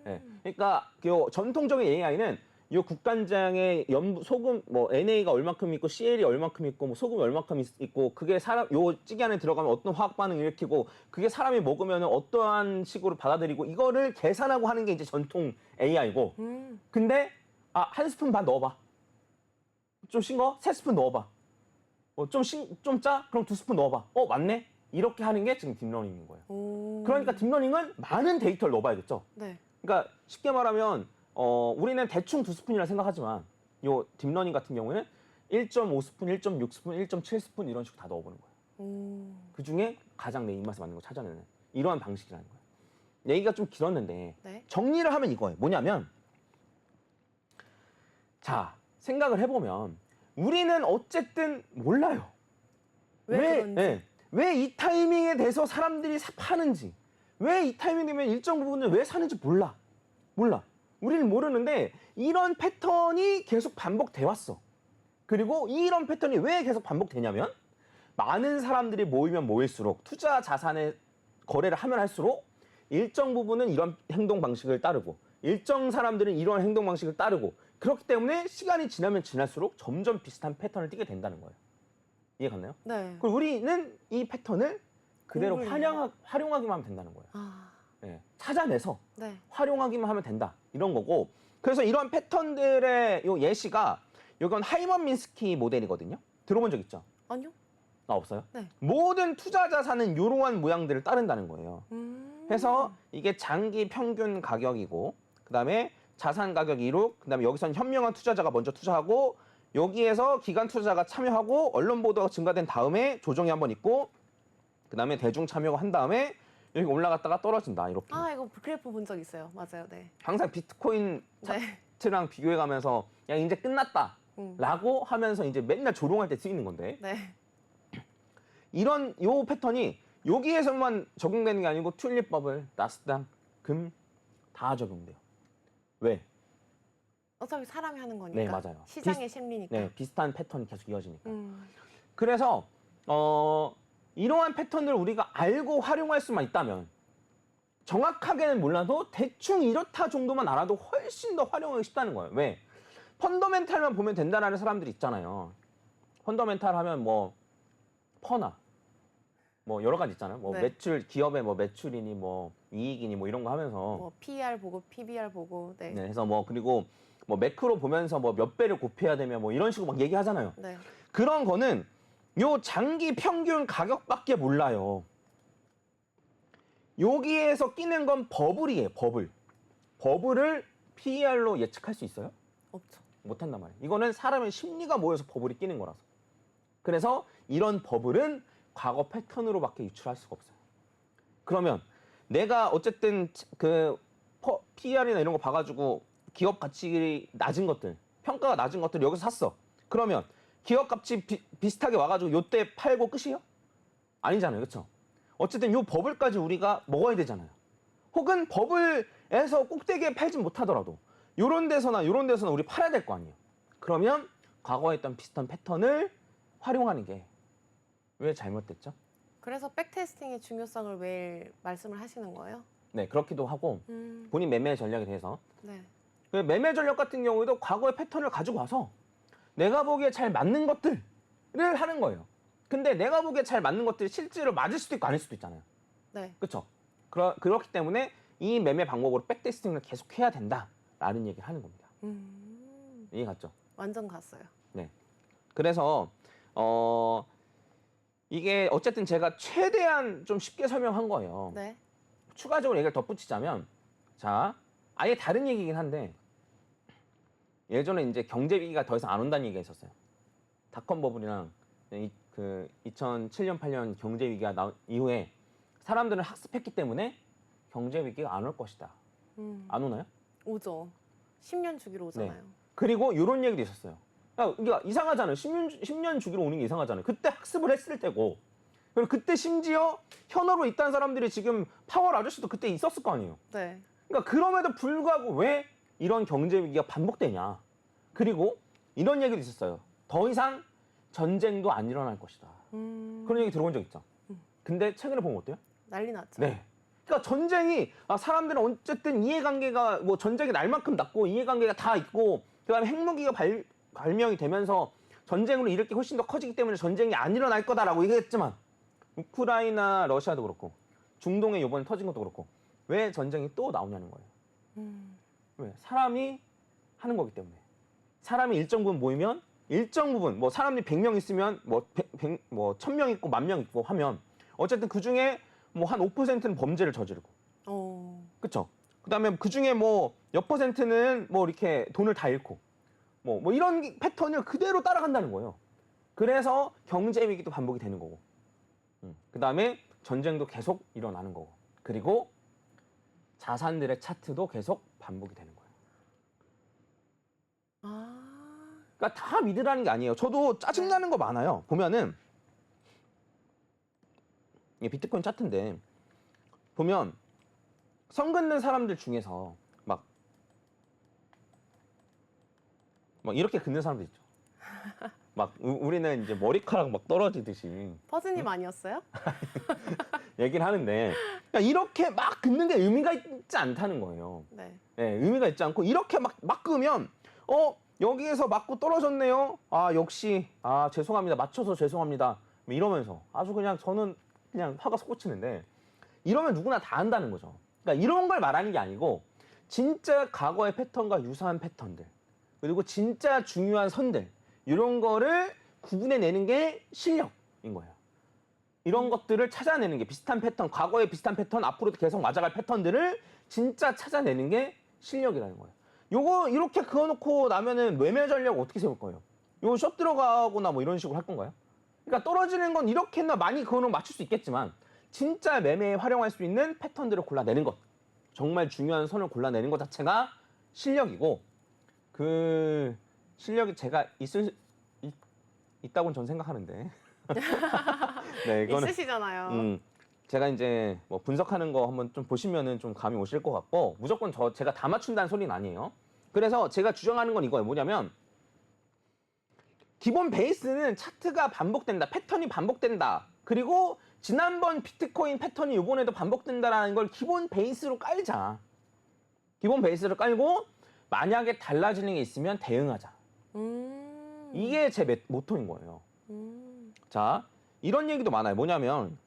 네. 그러니까 요 전통적인 AI는 이 국간장에 소금 NA가 얼마큼 있고 CL이 얼마큼 있고 뭐 소금이 얼마큼 있고 그게 요 찌개 안에 들어가면 어떤 화학 반응을 일으키고 그게 사람이 먹으면 어떠한 식으로 받아들이고 이거를 계산하고 하는 게 이제 전통 AI고 근데 1스푼 반 넣어봐. 좀 싱거워? 3스푼 넣어봐. 좀 짜? 그럼 2스푼 넣어봐. 맞네? 이렇게 하는 게 지금 딥러닝인 거예요. 그러니까 딥러닝은 많은 데이터를 넣어봐야겠죠. 네. 그러니까 쉽게 말하면 우리는 대충 2스푼이라 생각하지만 요 딥러닝 같은 경우에는 1.5스푼, 1.6스푼, 1.7스푼 이런 식으로 다 넣어보는 거예요. 그중에 가장 내 입맛에 맞는 거 찾아내는 이러한 방식이라는 거예요. 얘기가 좀 길었는데 네. 정리를 하면 이거예요. 뭐냐면 자, 생각을 해보면 우리는 어쨌든 몰라요. 왜 이 타이밍에 대해서 사람들이 파는지 왜 이 타이밍 되면 일정 부분을 왜 사는지 몰라. 우리는 모르는데 이런 패턴이 계속 반복돼 왔어. 그리고 이런 패턴이 왜 계속 반복되냐면 많은 사람들이 모이면 모일수록 투자 자산의 거래를 하면 할수록 일정 부분은 이런 행동 방식을 따르고 일정 사람들은 이런 행동 방식을 따르고 그렇기 때문에 시간이 지나면 지날수록 점점 비슷한 패턴을 띠게 된다는 거예요. 이해 갔나요? 네. 그리고 우리는 이 패턴을 그대로 공부를 활용하기만 하면 된다는 거예요. 아, 네. 찾아내서 네. 활용하기만 하면 된다. 이런 거고. 그래서 이런 패턴들의 요 예시가 이건 하이먼 민스키 모델이거든요. 들어본 적 있죠? 아니요. 없어요? 네. 모든 투자 자산은 이러한 모양들을 따른다는 거예요. 해서 이게 장기 평균 가격이고 그다음에 자산 가격 1호, 그다음에 여기서는 현명한 투자자가 먼저 투자하고 여기에서 기관 투자자가 참여하고 언론 보도가 증가된 다음에 조정이 한번 있고 그다음에 대중 참여가 한 다음에 여기 올라갔다가 떨어진다. 이렇게. 이거 그래프 본 적 있어요. 맞아요. 네. 항상 비트코인 네. 차트랑 비교해 가면서 야 이제 끝났다. 라고 하면서 이제 맨날 조롱할 때 쓰이는 건데 네. 이런 요 패턴이 여기에서만 적용되는 게 아니고 튤립 버블, 나스닥, 금 다 적용돼요. 왜? 어차피 사람이 하는 거니까. 네, 맞아요. 시장의 심리니까. 네, 비슷한 패턴이 계속 이어지니까. 음. 그래서 이러한 패턴을 우리가 알고 활용할 수만 있다면 정확하게는 몰라도 대충 이렇다 정도만 알아도 훨씬 더 활용하기 쉽다는 거예요. 왜? 펀더멘탈만 보면 된다라는 사람들이 있잖아요. 펀더멘탈 하면 뭐 퍼나 뭐 여러 가지 있잖아요. 뭐 네. 매출 기업의 뭐 매출이니 뭐 이익이니 뭐 이런 거 하면서 뭐 PER 보고 PBR 보고. 네. 네, 해서 뭐 그리고 뭐 매크로 보면서 뭐 몇 배를 곱해야 되면 뭐 이런 식으로 막 얘기하잖아요. 네. 그런 거는 요 장기 평균 가격밖에 몰라요. 여기에서 끼는 건 버블이에요. 버블. 버블을 PER로 예측할 수 있어요? 없죠. 못한단 말이에요. 이거는 사람의 심리가 모여서 버블이 끼는 거라서. 그래서 이런 버블은 과거 패턴으로밖에 유출할 수가 없어요. 그러면 내가 어쨌든 그 PER이나 이런 거 봐가지고 기업 가치 낮은 것들, 평가가 낮은 것들 여기서 샀어. 그러면 기업 가치 비슷하게 와가지고 요때 팔고 끝이에요? 아니잖아요. 그렇죠? 어쨌든 요 버블까지 우리가 먹어야 되잖아요. 혹은 버블에서 꼭대기에 팔진 못하더라도 요런 데서나 우리 팔아야 될 거 아니에요. 그러면 과거에 했던 비슷한 패턴을 활용하는 게 왜 잘못됐죠? 그래서 백테스팅의 중요성을 매일 말씀을 하시는 거예요? 네, 그렇기도 하고 본인 매매 전략에 대해서 네. 그 매매 전략 같은 경우에도 과거의 패턴을 가지고 와서 내가 보기에 잘 맞는 것들을 하는 거예요. 근데 내가 보기에 잘 맞는 것들이 실제로 맞을 수도 있고 아닐 수도 있잖아요. 네. 그렇죠? 그렇기 때문에 이 매매 방법으로 백테스팅을 계속 해야 된다라는 얘기를 하는 겁니다. 이해 갔죠? 완전 갔어요. 네. 그래서 이게 어쨌든 제가 최대한 좀 쉽게 설명한 거예요. 네. 추가적으로 얘기를 덧붙이자면, 자, 아예 다른 얘기긴 한데, 예전에 이제 경제 위기가 더 이상 안 온다는 얘기가 있었어요. 닷컴 버블이랑 그 2007년 8년 경제 위기가 나온 이후에 사람들은 학습했기 때문에 경제 위기가 안 올 것이다. 안 오나요? 오죠. 10년 주기로 오잖아요. 네. 그리고 이런 얘기도 있었어요. 그러니까 이상하잖아요. 10년 주기로 오는 게 이상하잖아요. 그때 학습을 했을 때고, 그리고 그때 심지어 현업으로 있던 사람들이 지금 파월 아저씨도 그때 있었을 거 아니에요. 네. 그러니까 그럼에도 불구하고 왜 이런 경제 위기가 반복되냐. 그리고 이런 얘기도 있었어요. 더 이상 전쟁도 안 일어날 것이다. 그런 얘기 들어본 적 있죠. 근데 최근에 보면 어때요? 난리 났죠. 네. 그러니까 전쟁이 사람들은 어쨌든 이해관계가 뭐 전쟁이 날 만큼 났고 이해관계가 다 있고 그다음에 핵무기가 발명이 되면서 전쟁으로 일으킬 게 훨씬 더 커지기 때문에 전쟁이 안 일어날 거다라고 얘기했지만 우크라이나 러시아도 그렇고 중동에 이번에 터진 것도 그렇고 왜 전쟁이 또 나오냐는 거예요. 왜? 사람이 하는 거기 때문에. 사람이 일정 부분 모이면 일정 부분 뭐 사람들이 100명 있으면 뭐 1000명 있고 10,000명 있고 하면 어쨌든 그중에 뭐 한 5%는 범죄를 저지르고. 그렇죠? 그다음에 그중에 뭐 몇 %는 뭐 이렇게 돈을 다 잃고 뭐 이런 패턴을 그대로 따라간다는 거예요. 그래서 경제 위기도 반복이 되는 거고. 그다음에 전쟁도 계속 일어나는 거고. 그리고 자산들의 차트도 계속 반복이 되는 거예요. 그러니까 다 믿으라는 게 아니에요. 저도 짜증나는 거 많아요. 보면은 이게 비트코인 차트인데 보면 선 긋는 사람들 중에서 막 이렇게 긋는 사람들 있죠. 막 우리는 이제 머리카락 막 떨어지듯이 퍼즈님 아니었어요? 얘기를 하는데 그러니까 이렇게 막 긋는 게 의미가 있지 않다는 거예요. 네. 네, 의미가 있지 않고 이렇게 막 끄면 여기에서 맞고 떨어졌네요. 역시 죄송합니다. 맞춰서 죄송합니다. 이러면서 아주 그냥 저는 그냥 화가 솟구치는데 이러면 누구나 다 한다는 거죠. 그러니까 이런 걸 말하는 게 아니고 진짜 과거의 패턴과 유사한 패턴들 그리고 진짜 중요한 선들 이런 거를 구분해내는 게 실력인 거예요. 이런 것들을 찾아내는 게 비슷한 패턴, 과거의 비슷한 패턴, 앞으로도 계속 맞아갈 패턴들을 진짜 찾아내는 게 실력이라는 거예요. 요거 이렇게 그어놓고 나면은 매매 전략 어떻게 세울 거예요? 요거 숍 들어가거나 뭐 이런 식으로 할 건가요? 그러니까 떨어지는 건 이렇게나 많이 그어놓으면 맞출 수 있겠지만 진짜 매매에 활용할 수 있는 패턴들을 골라내는 것, 정말 중요한 선을 골라내는 것 자체가 실력이고 그 실력이 제가 있다고는 전 생각하는데 네, 이거는 있으시잖아요. 제가 이제 뭐 분석하는 거 한번 좀 보시면은 좀 감이 오실 것 같고 무조건 제가 다 맞춘다는 소리는 아니에요. 그래서 제가 주장하는 건 이거예요. 뭐냐면 기본 베이스는 차트가 반복된다, 패턴이 반복된다. 그리고 지난번 비트코인 패턴이 이번에도 반복된다라는 걸 기본 베이스로 깔자. 기본 베이스를 깔고 만약에 달라지는 게 있으면 대응하자. 이게 제 모토인 거예요. 자, 이런 얘기도 많아요. 뭐냐면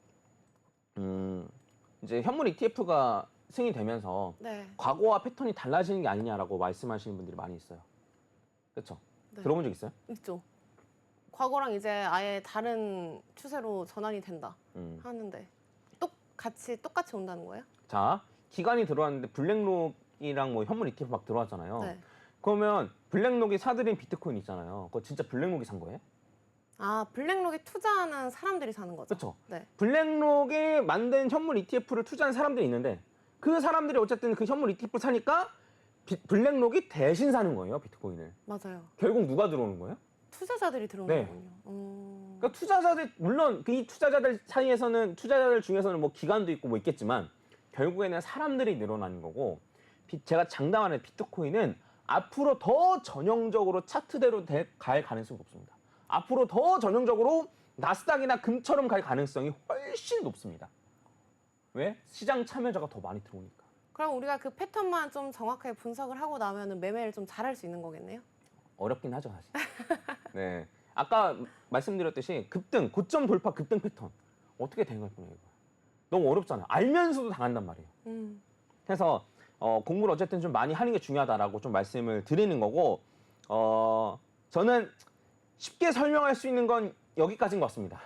이제 현물 ETF가 승인되면서 네. 과거와 패턴이 달라지는 게 아니냐라고 말씀하시는 분들이 많이 있어요. 그렇죠? 네. 들어본 적 있어요? 있죠. 과거랑 이제 아예 다른 추세로 전환이 된다 하는데 같이 똑같이 온다는 거예요? 자, 기간이 들어왔는데 블랙록이랑 뭐 현물 ETF 막 들어왔잖아요. 네. 그러면 블랙록이 사들인 비트코인 있잖아요. 그거 진짜 블랙록이 산 거예요? 아, 블랙록에 투자하는 사람들이 사는 거죠? 그렇죠. 네. 블랙록에 만든 현물 ETF를 투자한 사람들이 있는데 그 사람들이 어쨌든 그 현물 ETF를 사니까 블랙록이 대신 사는 거예요, 비트코인을. 맞아요. 결국 누가 들어오는 거예요? 투자자들이 들어오는 네. 거군요. 그러니까 투자자들 물론 이 투자자들 사이에서는 투자자들 중에서는 뭐 기관도 있고 뭐 있겠지만 결국에는 사람들이 늘어나는 거고 제가 장담하는 비트코인은 앞으로 더 전형적으로 차트대로 갈 가능성이 높습니다. 앞으로 더 전형적으로 나스닥이나 금처럼 갈 가능성이 훨씬 높습니다. 왜? 시장 참여자가 더 많이 들어오니까. 그럼 우리가 그 패턴만 좀 정확하게 분석을 하고 나면은 매매를 좀 잘할 수 있는 거겠네요? 어렵긴 하죠, 사실. 네. 아까 말씀드렸듯이 급등, 고점 돌파 급등 패턴. 어떻게 대응할 거냐, 이거. 너무 어렵잖아요. 알면서도 당한단 말이에요. 그래서 공부를 어쨌든 좀 많이 하는 게 중요하다라고 좀 말씀을 드리는 거고, 저는 쉽게 설명할 수 있는 건 여기까지인 것 같습니다.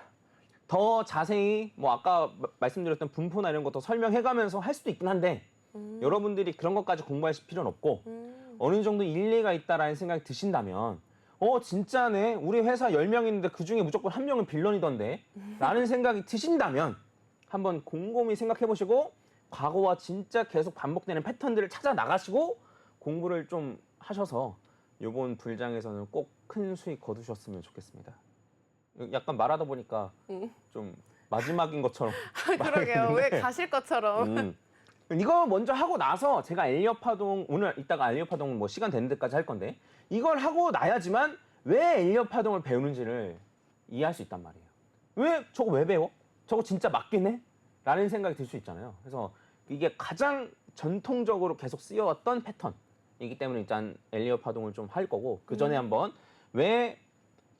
더 자세히 뭐 아까 말씀드렸던 분포나 이런 것도 설명해가면서 할 수도 있긴 한데 여러분들이 그런 것까지 공부하실 필요는 없고 어느 정도 일리가 있다라는 생각이 드신다면 진짜네 우리 회사 10명 있는데 그중에 무조건 한 명은 빌런이던데 라는 생각이 드신다면 한번 곰곰이 생각해 보시고 과거와 진짜 계속 반복되는 패턴들을 찾아 나가시고 공부를 좀 하셔서 이번 불장에서는 꼭 큰 수익 거두셨으면 좋겠습니다. 약간 말하다 보니까 좀 마지막인 것처럼 그러게요. 왜 가실 것처럼. 이거 먼저 하고 나서 제가 엘리엇 파동 오늘 이따가 엘리엇 파동 뭐 시간 되는 데까지 할 건데 이걸 하고 나야지만 왜 엘리엇 파동을 배우는지를 이해할 수 있단 말이에요. 왜 저거 왜 배워? 저거 진짜 맞긴 해? 라는 생각이 들 수 있잖아요. 그래서 이게 가장 전통적으로 계속 쓰여왔던 패턴이기 때문에 일단 엘리엇 파동을 좀 할 거고 그 전에 한번 왜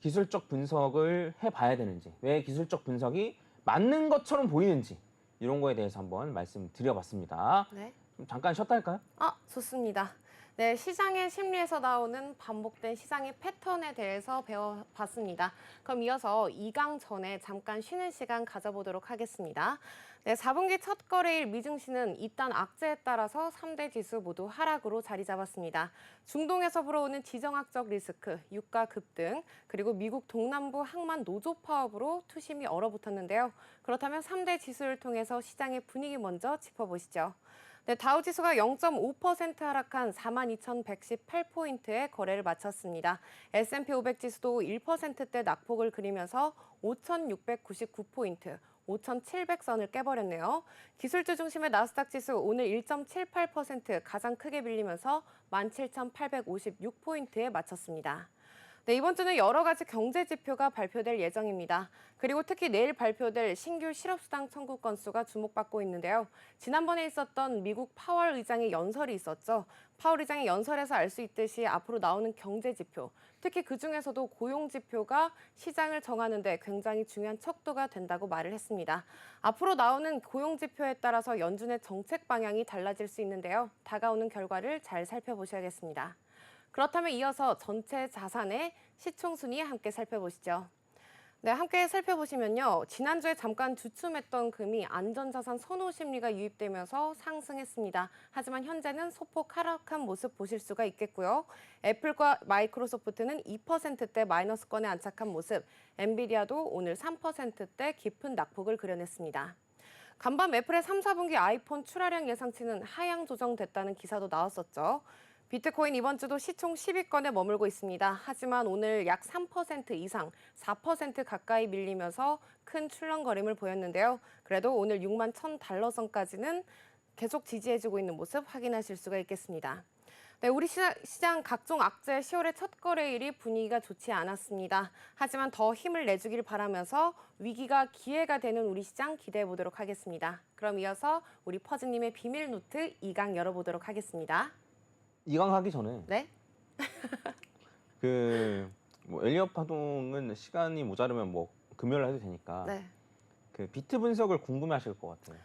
기술적 분석을 해봐야 되는지, 왜 기술적 분석이 맞는 것처럼 보이는지 이런 거에 대해서 한번 말씀드려봤습니다. 네. 좀 잠깐 쉬었다 할까요? 좋습니다. 네, 시장의 심리에서 나오는 반복된 시장의 패턴에 대해서 배워봤습니다. 그럼 이어서 2강 전에 잠깐 쉬는 시간 가져보도록 하겠습니다. 네, 4분기 첫 거래일 미증시는 이딴 악재에 따라서 3대 지수 모두 하락으로 자리 잡았습니다. 중동에서 불어오는 지정학적 리스크, 유가 급등, 그리고 미국 동남부 항만 노조 파업으로 투심이 얼어붙었는데요. 그렇다면 3대 지수를 통해서 시장의 분위기 먼저 짚어보시죠. 네, 다우지수가 0.5% 하락한 42,118포인트에 거래를 마쳤습니다. S&P 500 지수도 1%대 낙폭을 그리면서 5,699포인트, 5,700선을 깨버렸네요. 기술주 중심의 나스닥 지수 오늘 1.78% 가장 크게 밀리면서 17,856포인트에 마쳤습니다. 네, 이번 주는 여러 가지 경제 지표가 발표될 예정입니다. 그리고 특히 내일 발표될 신규 실업수당 청구 건수가 주목받고 있는데요. 지난번에 있었던 미국 파월 의장의 연설이 있었죠. 파월 의장의 연설에서 알 수 있듯이 앞으로 나오는 경제 지표, 특히 그중에서도 고용 지표가 시장을 정하는 데 굉장히 중요한 척도가 된다고 말을 했습니다. 앞으로 나오는 고용 지표에 따라서 연준의 정책 방향이 달라질 수 있는데요. 다가오는 결과를 잘 살펴보셔야겠습니다. 그렇다면 이어서 전체 자산의 시총순위 함께 살펴보시죠. 네, 함께 살펴보시면요. 지난주에 잠깐 주춤했던 금이 안전자산 선호 심리가 유입되면서 상승했습니다. 하지만 현재는 소폭 하락한 모습 보실 수가 있겠고요. 애플과 마이크로소프트는 2%대 마이너스권에 안착한 모습, 엔비디아도 오늘 3%대 깊은 낙폭을 그려냈습니다. 간밤 애플의 3, 4분기 아이폰 출하량 예상치는 하향 조정됐다는 기사도 나왔었죠. 비트코인 이번 주도 시총 10위권에 머물고 있습니다. 하지만 오늘 약 3% 이상, 4% 가까이 밀리면서 큰 출렁거림을 보였는데요. 그래도 오늘 6만 1,000달러 선까지는 계속 지지해주고 있는 모습 확인하실 수가 있겠습니다. 네, 우리 시장 각종 악재 10월의 첫 거래일이 분위기가 좋지 않았습니다. 하지만 더 힘을 내주길 바라면서 위기가 기회가 되는 우리 시장 기대해 보도록 하겠습니다. 그럼 이어서 우리 퍼즈님의 비밀 노트 2강 열어보도록 하겠습니다. 2강 하기 전에 네? 뭐 엘리엇 파동은 시간이 모자르면 뭐 금요일 해도 되니까 네. 그 비트 분석을 궁금해하실 것 같아요.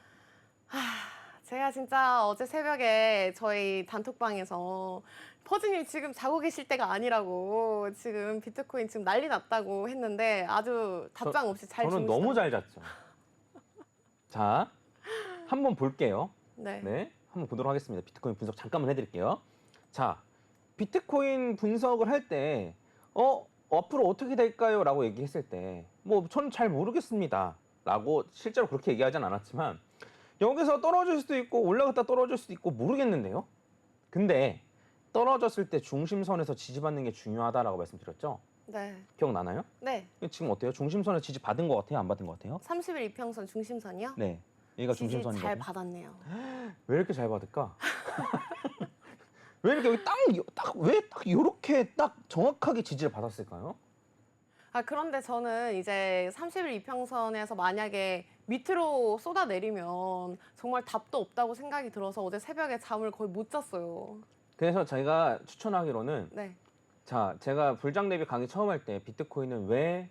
제가 진짜 어제 새벽에 저희 단톡방에서 퍼즈님 지금 자고 계실 때가 아니라고 지금 비트코인 지금 난리 났다고 했는데 아주 답장 없이 잘 저는 주무시더라고요. 너무 잘 잤죠. 자, 한번 볼게요. 네. 네, 한번 보도록 하겠습니다. 비트코인 분석 잠깐만 해드릴게요. 자, 비트코인 분석을 할 때, 앞으로 어떻게 될까요? 라고 얘기했을 때, 저는 잘 모르겠습니다. 라고 실제로 그렇게 얘기하진 않았지만, 여기서 떨어질 수도 있고, 올라갔다 떨어질 수도 있고, 모르겠는데요? 근데, 떨어졌을 때 중심선에서 지지받는 게 중요하다라고 말씀드렸죠? 네. 기억나나요? 네. 지금 어때요? 중심선에 지지받은 것 같아요? 안 받은 것 같아요? 30일 이평선 중심선이요? 네. 얘가 지지 중심선이거든요. 잘 받았네요. 왜 이렇게 잘 받을까? 왜 이렇게 여기 왜 딱 이렇게 딱 정확하게 지지를 받았을까요? 그런데 저는 이제 30일 이평선에서 만약에 밑으로 쏟아내리면 정말 답도 없다고 생각이 들어서 어제 새벽에 잠을 거의 못 잤어요. 그래서 제가 추천하기로는 네. 자, 제가 불장 대비 강의 처음 할 때 비트코인은 왜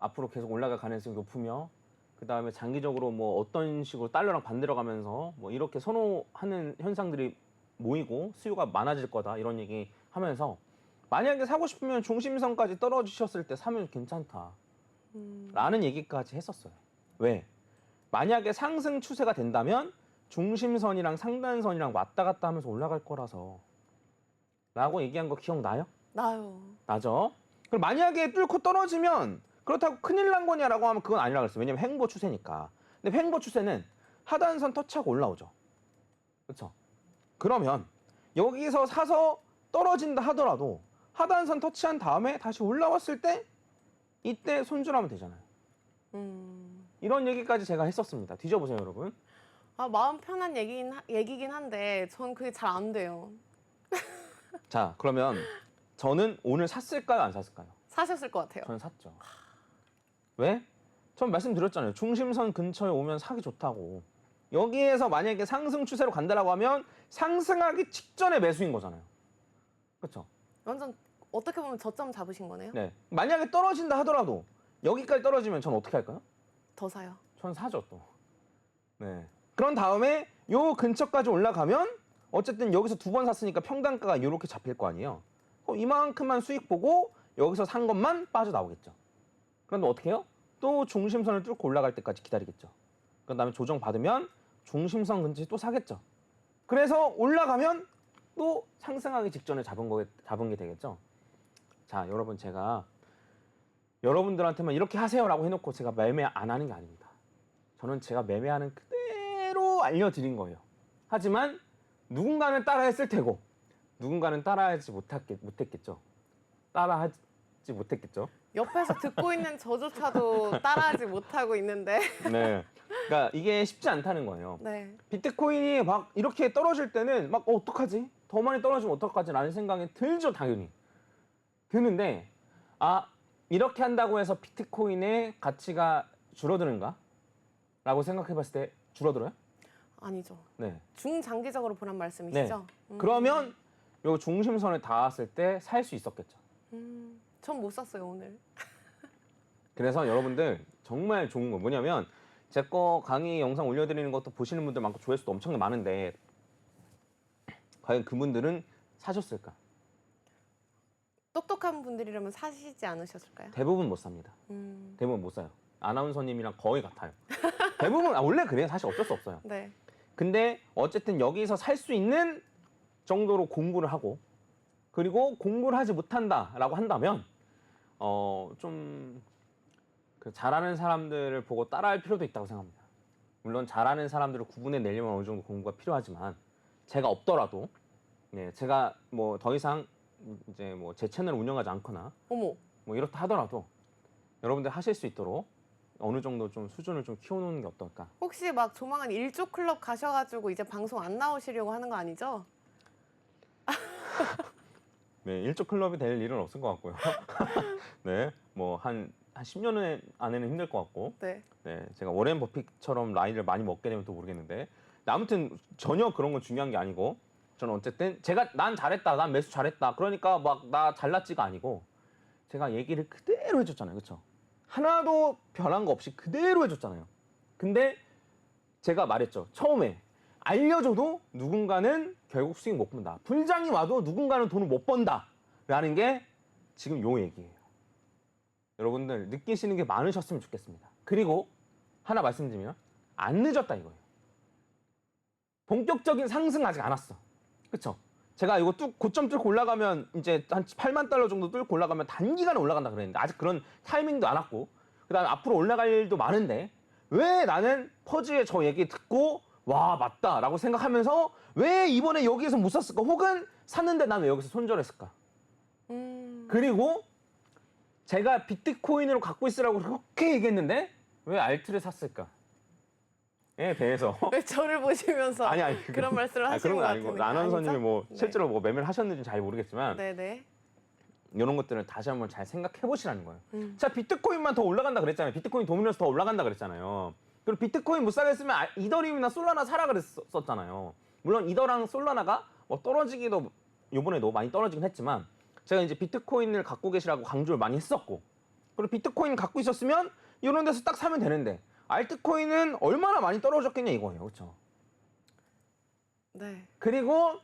앞으로 계속 올라갈 가능성이 높으며 그다음에 장기적으로 어떤 식으로 달러랑 반대로 가면서 이렇게 선호하는 현상들이 모이고 수요가 많아질 거다 이런 얘기 하면서 만약에 사고 싶으면 중심선까지 떨어지셨을 때 사면 괜찮다 라는 얘기까지 했었어요. 왜? 만약에 상승 추세가 된다면 중심선이랑 상단선이랑 왔다 갔다 하면서 올라갈 거라서 라고 얘기한 거 기억나요? 나요. 나죠? 그럼 만약에 뚫고 떨어지면 그렇다고 큰일 난 거냐라고 하면 그건 아니라 그랬어요. 왜냐면 횡보 추세니까. 근데 횡보 추세는 하단선 터치하고 올라오죠. 그렇죠? 그러면 여기서 사서 떨어진다 하더라도 하단선 터치한 다음에 다시 올라왔을 때 이때 손절하면 되잖아요. 이런 얘기까지 제가 했었습니다. 뒤져보세요, 여러분. 마음 편한 얘기긴 한데 전 그게 잘 안 돼요. 자, 그러면 저는 오늘 샀을까요, 안 샀을까요? 사셨을 것 같아요. 저는 샀죠. 왜? 전 말씀드렸잖아요. 중심선 근처에 오면 사기 좋다고. 여기에서 만약에 상승 추세로 간다라고 하면 상승하기 직전에 매수인 거잖아요. 그렇죠? 완전 어떻게 보면 저점 잡으신 거네요. 네. 만약에 떨어진다 하더라도 여기까지 떨어지면 전 어떻게 할까요? 더 사요. 전 사죠 또. 네. 그런 다음에 요 근처까지 올라가면 어쨌든 여기서 두 번 샀으니까 평단가가 이렇게 잡힐 거 아니에요. 이만큼만 수익 보고 여기서 산 것만 빠져나오겠죠. 그런데 어떻게 해요? 또 중심선을 뚫고 올라갈 때까지 기다리겠죠. 그 다음에 조정 받으면 중심선 근처에 또 사겠죠. 그래서 올라가면 또 상승하기 직전에 잡은 게 되겠죠. 자, 여러분 제가 여러분들한테만 이렇게 하세요라고 해놓고 제가 매매 안 하는 게 아닙니다. 저는 제가 매매하는 그대로 알려드린 거예요. 하지만 누군가는 따라했을 테고 누군가는 따라하지 못했겠죠. 따라하지 못했겠죠. 옆에서 듣고 있는 저조차도 따라하지 못하고 있는데. 네. 그러니까 이게 쉽지 않다는 거예요. 네. 비트코인이 막 이렇게 떨어질 때는 막 어떡하지? 더 많이 떨어지면 어떡하지? 라는 생각이 들죠, 당연히. 드는데 이렇게 한다고 해서 비트코인의 가치가 줄어드는가? 라고 생각해 봤을 때 줄어들어요? 아니죠. 네. 중장기적으로 보란 말씀이시죠? 그러면 요 중심선에 닿았을 때 살 수 있었겠죠. 전 못 샀어요, 오늘. 그래서 여러분들 정말 좋은 거 뭐냐면 제 거 강의 영상 올려드리는 것도 보시는 분들 많고 조회수도 엄청 많은데 과연 그분들은 사셨을까? 똑똑한 분들이라면 사시지 않으셨을까요? 대부분 못 삽니다. 대부분 못 사요. 아나운서님이랑 거의 같아요. 대부분 원래 그래요. 사실 어쩔 수 없어요. 네. 근데 어쨌든 여기서 살 수 있는 정도로 공부를 하고 그리고 공부를 하지 못한다라고 한다면 좀 잘하는 사람들을 보고 따라할 필요도 있다고 생각합니다. 물론 잘하는 사람들을 구분해 내려면 어느 정도 공부가 필요하지만 제가 없더라도 제가 더 이상 이제 제 채널을 운영하지 않거나 어머. 이렇다 하더라도 여러분들 하실 수 있도록 어느 정도 좀 수준을 좀 키워놓는 게 어떨까? 혹시 막 조만간 일조 클럽 가셔가지고 이제 방송 안 나오시려고 하는 거 아니죠? 네, 일조 클럽이 될 일은 없을 것 같고요. 네, 한 10년 안에는 힘들 것 같고. 네. 네, 제가 워렌 버핏처럼 나이를 많이 먹게 되면 또 모르겠는데. 아무튼 전혀 그런 건 중요한 게 아니고 저는 어쨌든 난 잘했다, 난 매수 잘했다. 그러니까 막 나 잘났지가 아니고 제가 얘기를 그대로 해줬잖아요, 그렇죠? 하나도 변한 거 없이 그대로 해줬잖아요. 근데 제가 말했죠, 처음에 알려줘도 누군가는 결국 수익 못 본다. 불장이 와도 누군가는 돈을 못 번다라는 게 지금 요 얘기예요. 여러분들 느끼시는 게 많으셨으면 좋겠습니다. 그리고 하나 말씀드리면 안 늦었다 이거예요. 본격적인 상승 아직 안 왔어. 그쵸? 제가 이거 고점 뚫고 올라가면 이제 한 8만 달러 정도 뚫고 올라가면 단기간에 올라간다 그랬는데 아직 그런 타이밍도 안 왔고 그다음에 앞으로 올라갈 일도 많은데 왜 나는 퍼즈의 저 얘기 듣고 와 맞다라고 생각하면서 왜 이번에 여기에서 못 샀을까? 혹은 샀는데 난 왜 여기서 손절했을까? 그리고 제가 비트코인으로 갖고 있으라고 그렇게 얘기했는데 왜 알트를 샀을까? 에 대해서 왜 저를 보시면서 아니 그런 말씀을 하시는 그런 것 건 아니고 같은데. 아나운서님이 뭐 네. 실제로 뭐 매매를 하셨는지 잘 모르겠지만 네네. 이런 것들을 다시 한번 잘 생각해 보시라는 거예요. 자, 비트코인만 더 올라간다 그랬잖아요. 비트코인 도미너스 더 올라간다 그랬잖아요. 그리고 비트코인 못 사겠으면 이더리움이나 솔라나 사라 그랬었잖아요. 물론 이더랑 솔라나가 뭐 떨어지기도 요번에도 많이 떨어지긴 했지만 제가 이제 비트코인을 갖고 계시라고 강조를 많이 했었고 그리고 비트코인 갖고 있었으면 이런 데서 딱 사면 되는데 알트코인은 얼마나 많이 떨어졌겠냐 이거예요. 그렇죠? 네. 그리고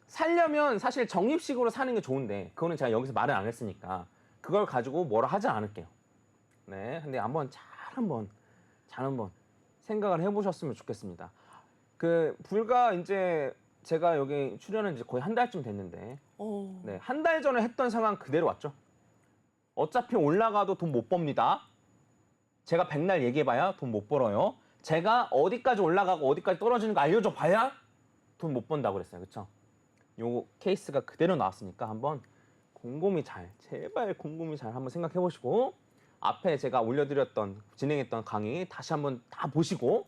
살려면 사실 적립식으로 사는 게 좋은데 그거는 제가 여기서 말을 안 했으니까 그걸 가지고 뭐라 하지 않을게요. 네, 근데 잘 한번 생각을 해보셨으면 좋겠습니다. 그 불과 이제 제가 여기 출연한 지 거의 한 달쯤 됐는데 오. 네, 한 달 전에 했던 상황 그대로 왔죠. 어차피 올라가도 돈 못 법니다. 제가 백날 얘기해봐야 돈 못 벌어요. 제가 어디까지 올라가고 어디까지 떨어지는 거 알려줘 봐야 돈 못 번다고 그랬어요. 그렇죠? 요 케이스가 그대로 나왔으니까 한번 제발 곰곰이 잘 한번 생각해 보시고 앞에 제가 진행했던 강의 다시 한번 다 보시고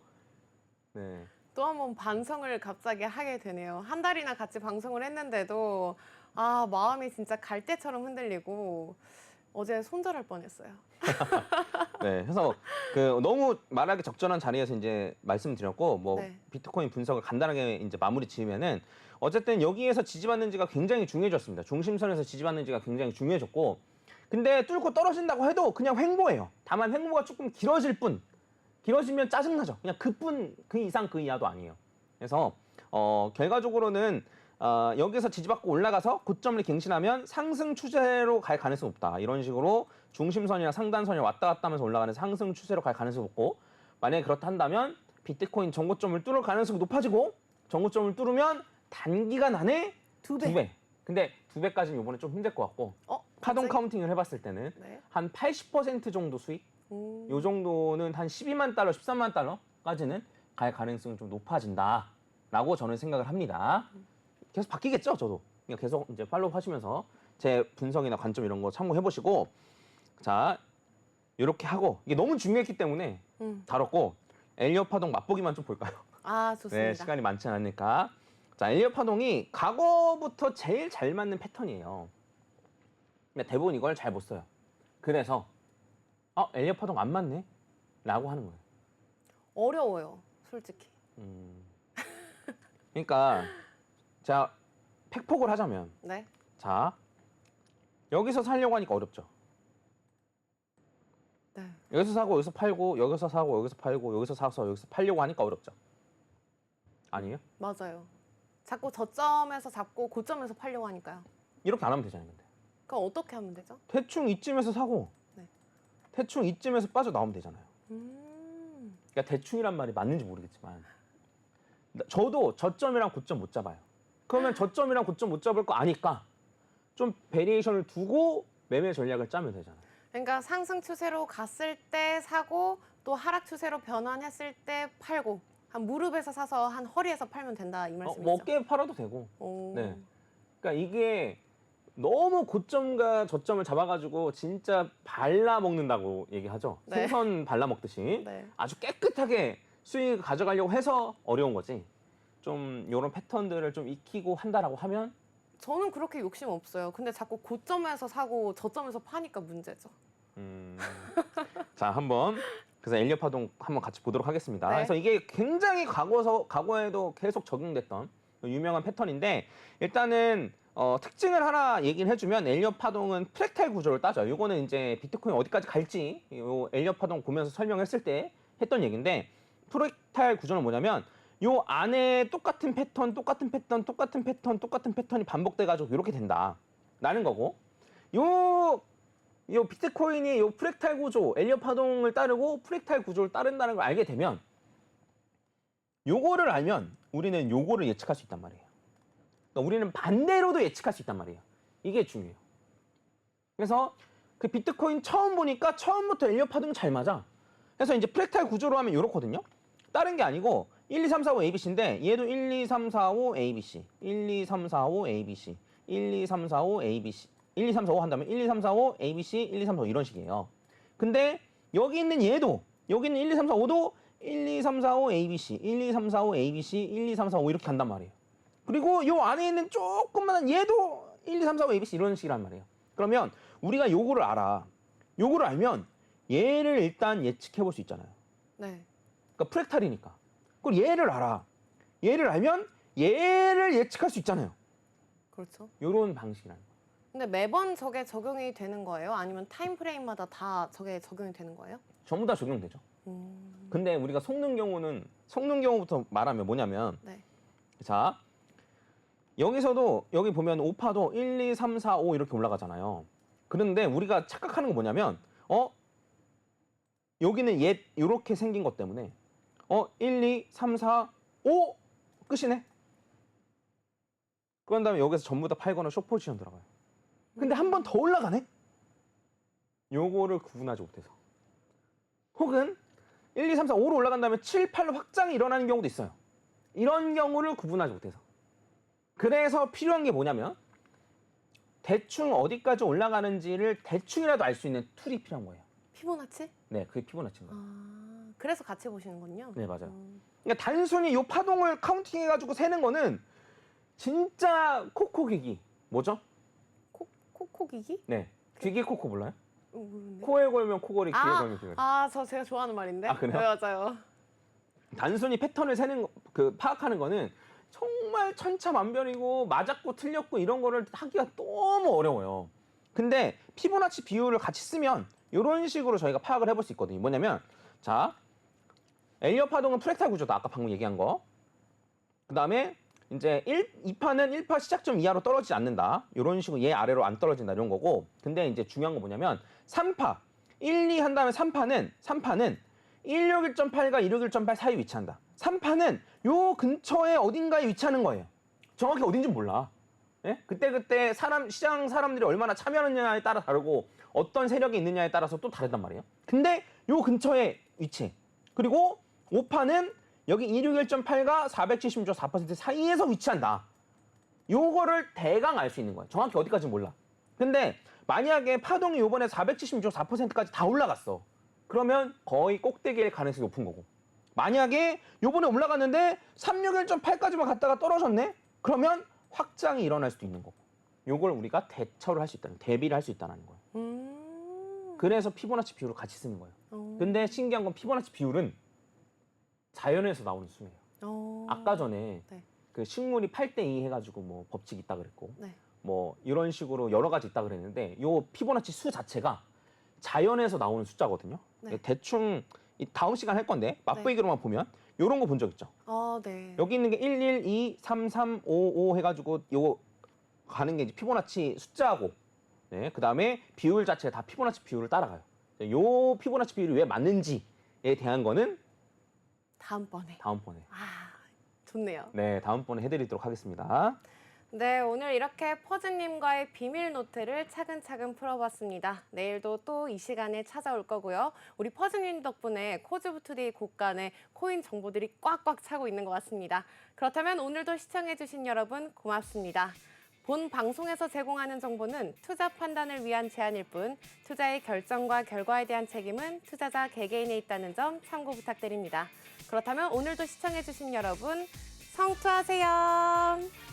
네. 또 한 번 반성을 갑자기 하게 되네요. 한 달이나 같이 방송을 했는데도 아 마음이 진짜 갈대처럼 흔들리고 어제 손절할 뻔했어요. 네, 그래서 그 너무 말하기 적절한 자리에서 이제 말씀드렸고 뭐 네. 비트코인 분석을 간단하게 이제 마무리 지으면은 어쨌든 여기에서 지지받는지가 굉장히 중요해졌습니다. 중심선에서 지지받는지가 굉장히 중요해졌고 근데 뚫고 떨어진다고 해도 그냥 횡보예요. 다만 횡보가 조금 길어질 뿐 길어지면 짜증나죠. 그냥 그 이상 그 이하도 아니에요. 그래서 결과적으로는 여기서 지지받고 올라가서 고점을 갱신하면 상승 추세로 갈 가능성이 높다. 이런 식으로 중심선이나 상단선이 왔다 갔다 하면서 올라가는 상승 추세로 갈 가능성이 높고 만약에 그렇다 한다면 비트코인 정고점을 뚫을 가능성이 높아지고 정고점을 뚫으면 단기간 안에 두 배. 2배. 근데 2배까지는 이번에 좀 힘들 것 같고 파동 갑자기? 카운팅을 해봤을 때는 네. 한 80% 정도 수익 요 정도는 한 12만 달러, 13만 달러까지는 갈 가능성이 좀 높아진다라고 저는 생각을 합니다. 계속 바뀌겠죠, 저도. 그냥 계속 이제 팔로우 하시면서 제 분석이나 관점 이런 거 참고해 보시고 자, 이렇게 하고 이게 너무 중요했기 때문에 다뤘고 엘리엇 파동 맛보기만 좀 볼까요? 아 좋습니다. 네, 시간이 많지 않으니까. 자, 엘리엇 파동이 과거부터 제일 잘 맞는 패턴이에요. 근데 대부분 이걸 잘 못 써요. 그래서 엘리엇 파동 안 맞네? 라고 하는 거예요. 어려워요, 솔직히. 그러니까 자, 팩폭을 하자면 네. 자, 여기서 살려고 하니까 어렵죠. 네. 여기서 사고 여기서 팔고 여기서 사고 여기서 팔고 여기서 사서 여기서 팔려고 하니까 어렵죠. 아니에요? 맞아요. 자꾸 저점에서 잡고 고점에서 팔려고 하니까요. 이렇게 안 하면 되잖아요. 근데. 그럼 어떻게 하면 되죠? 대충 이쯤에서 사고 네. 대충 이쯤에서 빠져나오면 되잖아요. 음. 그러니까 대충이란 말이 맞는지 모르겠지만 저도 저점이랑 고점 못 잡아요. 그러면 저점이랑 고점 못 잡을 거 아니까 좀 베리에이션을 두고 매매 전략을 짜면 되잖아요. 그러니까 상승 추세로 갔을 때 사고 또 하락 추세로 변환했을 때 팔고 한 무릎에서 사서 한 허리에서 팔면 된다 이 말씀이죠? 뭐 어깨에 팔아도 되고. 오. 네. 그러니까 이게 너무 고점과 저점을 잡아가지고 진짜 발라 먹는다고 얘기하죠. 네. 생선 발라 먹듯이 네. 아주 깨끗하게 수익을 가져가려고 해서 어려운 거지. 좀 이런 패턴들을 좀 익히고 한다라고 하면 저는 그렇게 욕심 없어요. 근데 자꾸 고점에서 사고 저점에서 파니까 문제죠. 자, 그래서 엘리엇 파동 한번 같이 보도록 하겠습니다. 네. 그래서 이게 굉장히 과거에도 계속 적용됐던 유명한 패턴인데 일단은 특징을 하나 얘기를 해주면 엘리엇 파동은 프랙탈 구조를 따져요. 이거는 이제 비트코인 어디까지 갈지 요 엘리엇 파동 보면서 설명했을 때 했던 얘기인데 프랙탈 구조는 뭐냐면 요 안에 똑같은 패턴이 반복돼가지고 이렇게 된다라는 거고 요 비트코인이 요 프랙탈 구조, 엘리엇 파동을 따르고 프랙탈 구조를 따른다는 걸 알게 되면 요거를 알면 우리는 요거를 예측할 수 있단 말이에요. 그러니까 우리는 반대로도 예측할 수 있단 말이에요. 이게 중요해요. 그래서 그 비트코인 처음 보니까 처음부터 엘리엇 파동이 잘 맞아. 그래서 이제 프랙탈 구조로 하면 이렇거든요. 다른 게 아니고 1, 2, 3, 4, 5 ABC인데 얘도 1, 2, 3, 4, 5 ABC, 1, 2, 3, 4, 5 ABC, 1, 2, 3, 4, 5 ABC, 1, 2, 3, 4, 5 한다면 1, 2, 3, 4, 5 ABC, 1, 2, 3, 4, 5 이런 식이에요. 근데 여기 있는 얘도 여기 있는 1, 2, 3, 4, 5도 1, 2, 3, 4, 5 ABC, 1, 2, 3, 4, 5 ABC, 1, 2, 3, 4, 5 이렇게 간단 말이에요. 그리고 요 안에 있는 조그만한 얘도 1, 2, 3, 4, 5 ABC 이런 식이란 말이에요. 그러면 우리가 요거를 알아. 요거를 알면 얘를 일단 예측해 볼 수 있잖아요. 네. 그러니까 프랙탈이니까. 그리고 얘를 알아. 얘를 알면 얘를 예측할 수 있잖아요. 그렇죠. 요런 방식이라는 거예요. 근데 매번 저게 적용이 되는 거예요? 아니면 타임 프레임마다 다 저게 적용이 되는 거예요? 전부 다 적용되죠. 근데 우리가 속는 경우부터 말하면 뭐냐면 네. 자 여기서도 여기 보면 오파도 1, 2, 3, 4, 5 이렇게 올라가잖아요. 그런데 우리가 착각하는 거 뭐냐면 여기는 얘 이렇게 생긴 것 때문에 1, 2, 3, 4, 5 끝이네. 그런 다음에 여기서 전부 다 팔거나 숏 포지션 들어가요. 근데 한 번 더 올라가네? 요거를 구분하지 못해서. 혹은 1, 2, 3, 4, 5로 올라간 다음에 7, 8로 확장이 일어나는 경우도 있어요. 이런 경우를 구분하지 못해서. 그래서 필요한 게 뭐냐면 대충 어디까지 올라가는지를 대충이라도 알 수 있는 툴이 필요한 거예요. 피보나치? 네, 그게 피보나치인 거예요. 아, 그래서 같이 보시는군요. 네, 맞아요. 그러니까 단순히 이 파동을 카운팅해가지고 세는 거는 진짜 코코기기. 뭐죠? 코코기기? 네. 귀기 코코 몰라요? 모르는데. 코에 걸면 코걸이, 귀에 아, 걸면 귀걸이. 저 제가 좋아하는 말인데. 아, 그래요? 네, 맞아요. 단순히 패턴을 세는 파악하는 거는 정말 천차만별이고 맞았고 틀렸고 이런 거를 하기가 너무 어려워요. 근데 피보나치 비율을 같이 쓰면 이런 식으로 저희가 파악을 해볼 수 있거든요. 뭐냐면 자 엘리엇 파동은 프랙탈 구조다. 아까 방금 얘기한 거. 그 다음에 이제 2파는 1파 시작점 이하로 떨어지지 않는다. 이런 식으로 얘 아래로 안 떨어진다 이런 거고. 근데 이제 중요한 거 뭐냐면 3파 1, 2 한 다음에 3파는 161.8과 261.8 사이 위치한다. 3파는 요 근처에 어딘가에 위치하는 거예요. 정확히 어딘지 몰라. 예? 그때 시장 사람들이 얼마나 참여하느냐에 따라 다르고 어떤 세력이 있느냐에 따라서 또 다르단 말이에요. 근데 요 근처에 위치해. 그리고 5파는 여기 261.8과 476.4% 사이에서 위치한다. 요거를 대강 알 수 있는 거예요. 정확히 어디까지는 몰라. 근데 만약에 파동이 요번에 476.4%까지 다 올라갔어. 그러면 거의 꼭대기일 가능성이 높은 거고. 만약에 요번에 올라갔는데 361.8까지만 갔다가 떨어졌네? 그러면 확장이 일어날 수도 있는 거고. 요걸 우리가 대처를 할 수 있다는, 대비를 할 수 있다는 거예요. 그래서 피보나치 비율을 같이 쓰는 거예요. 근데 신기한 건 피보나치 비율은 자연에서 나오는 수예요. 아까 전에 네. 그 식물이 8대2 해가지고 뭐 법칙이 있다 그랬고 네. 뭐 이런 식으로 여러 가지 있다 그랬는데 요 피보나치 수 자체가 자연에서 나오는 숫자거든요. 네. 대충 다음 시간 할 건데 맛보기로만 보면 요런 거 본 적 있죠? 네. 여기 있는 게 1, 1, 2, 3, 3, 5, 5 해가지고 요거 가는 게 이제 피보나치 숫자고 네, 그 다음에 비율 자체가 다 피보나치 비율을 따라가요. 요 피보나치 비율이 왜 맞는지에 대한 거는 다음번에. 좋네요. 네, 다음번에 해드리도록 하겠습니다. 네, 오늘 이렇게 퍼즈님과의 비밀 노트를 차근차근 풀어봤습니다. 내일도 또 이 시간에 찾아올 거고요. 우리 퍼즈님 덕분에 코즈부투데이 곳간에 코인 정보들이 꽉꽉 차고 있는 것 같습니다. 그렇다면 오늘도 시청해주신 여러분 고맙습니다. 본 방송에서 제공하는 정보는 투자 판단을 위한 제안일 뿐 투자의 결정과 결과에 대한 책임은 투자자 개개인에 있다는 점 참고 부탁드립니다. 그렇다면 오늘도 시청해주신 여러분 성투하세요.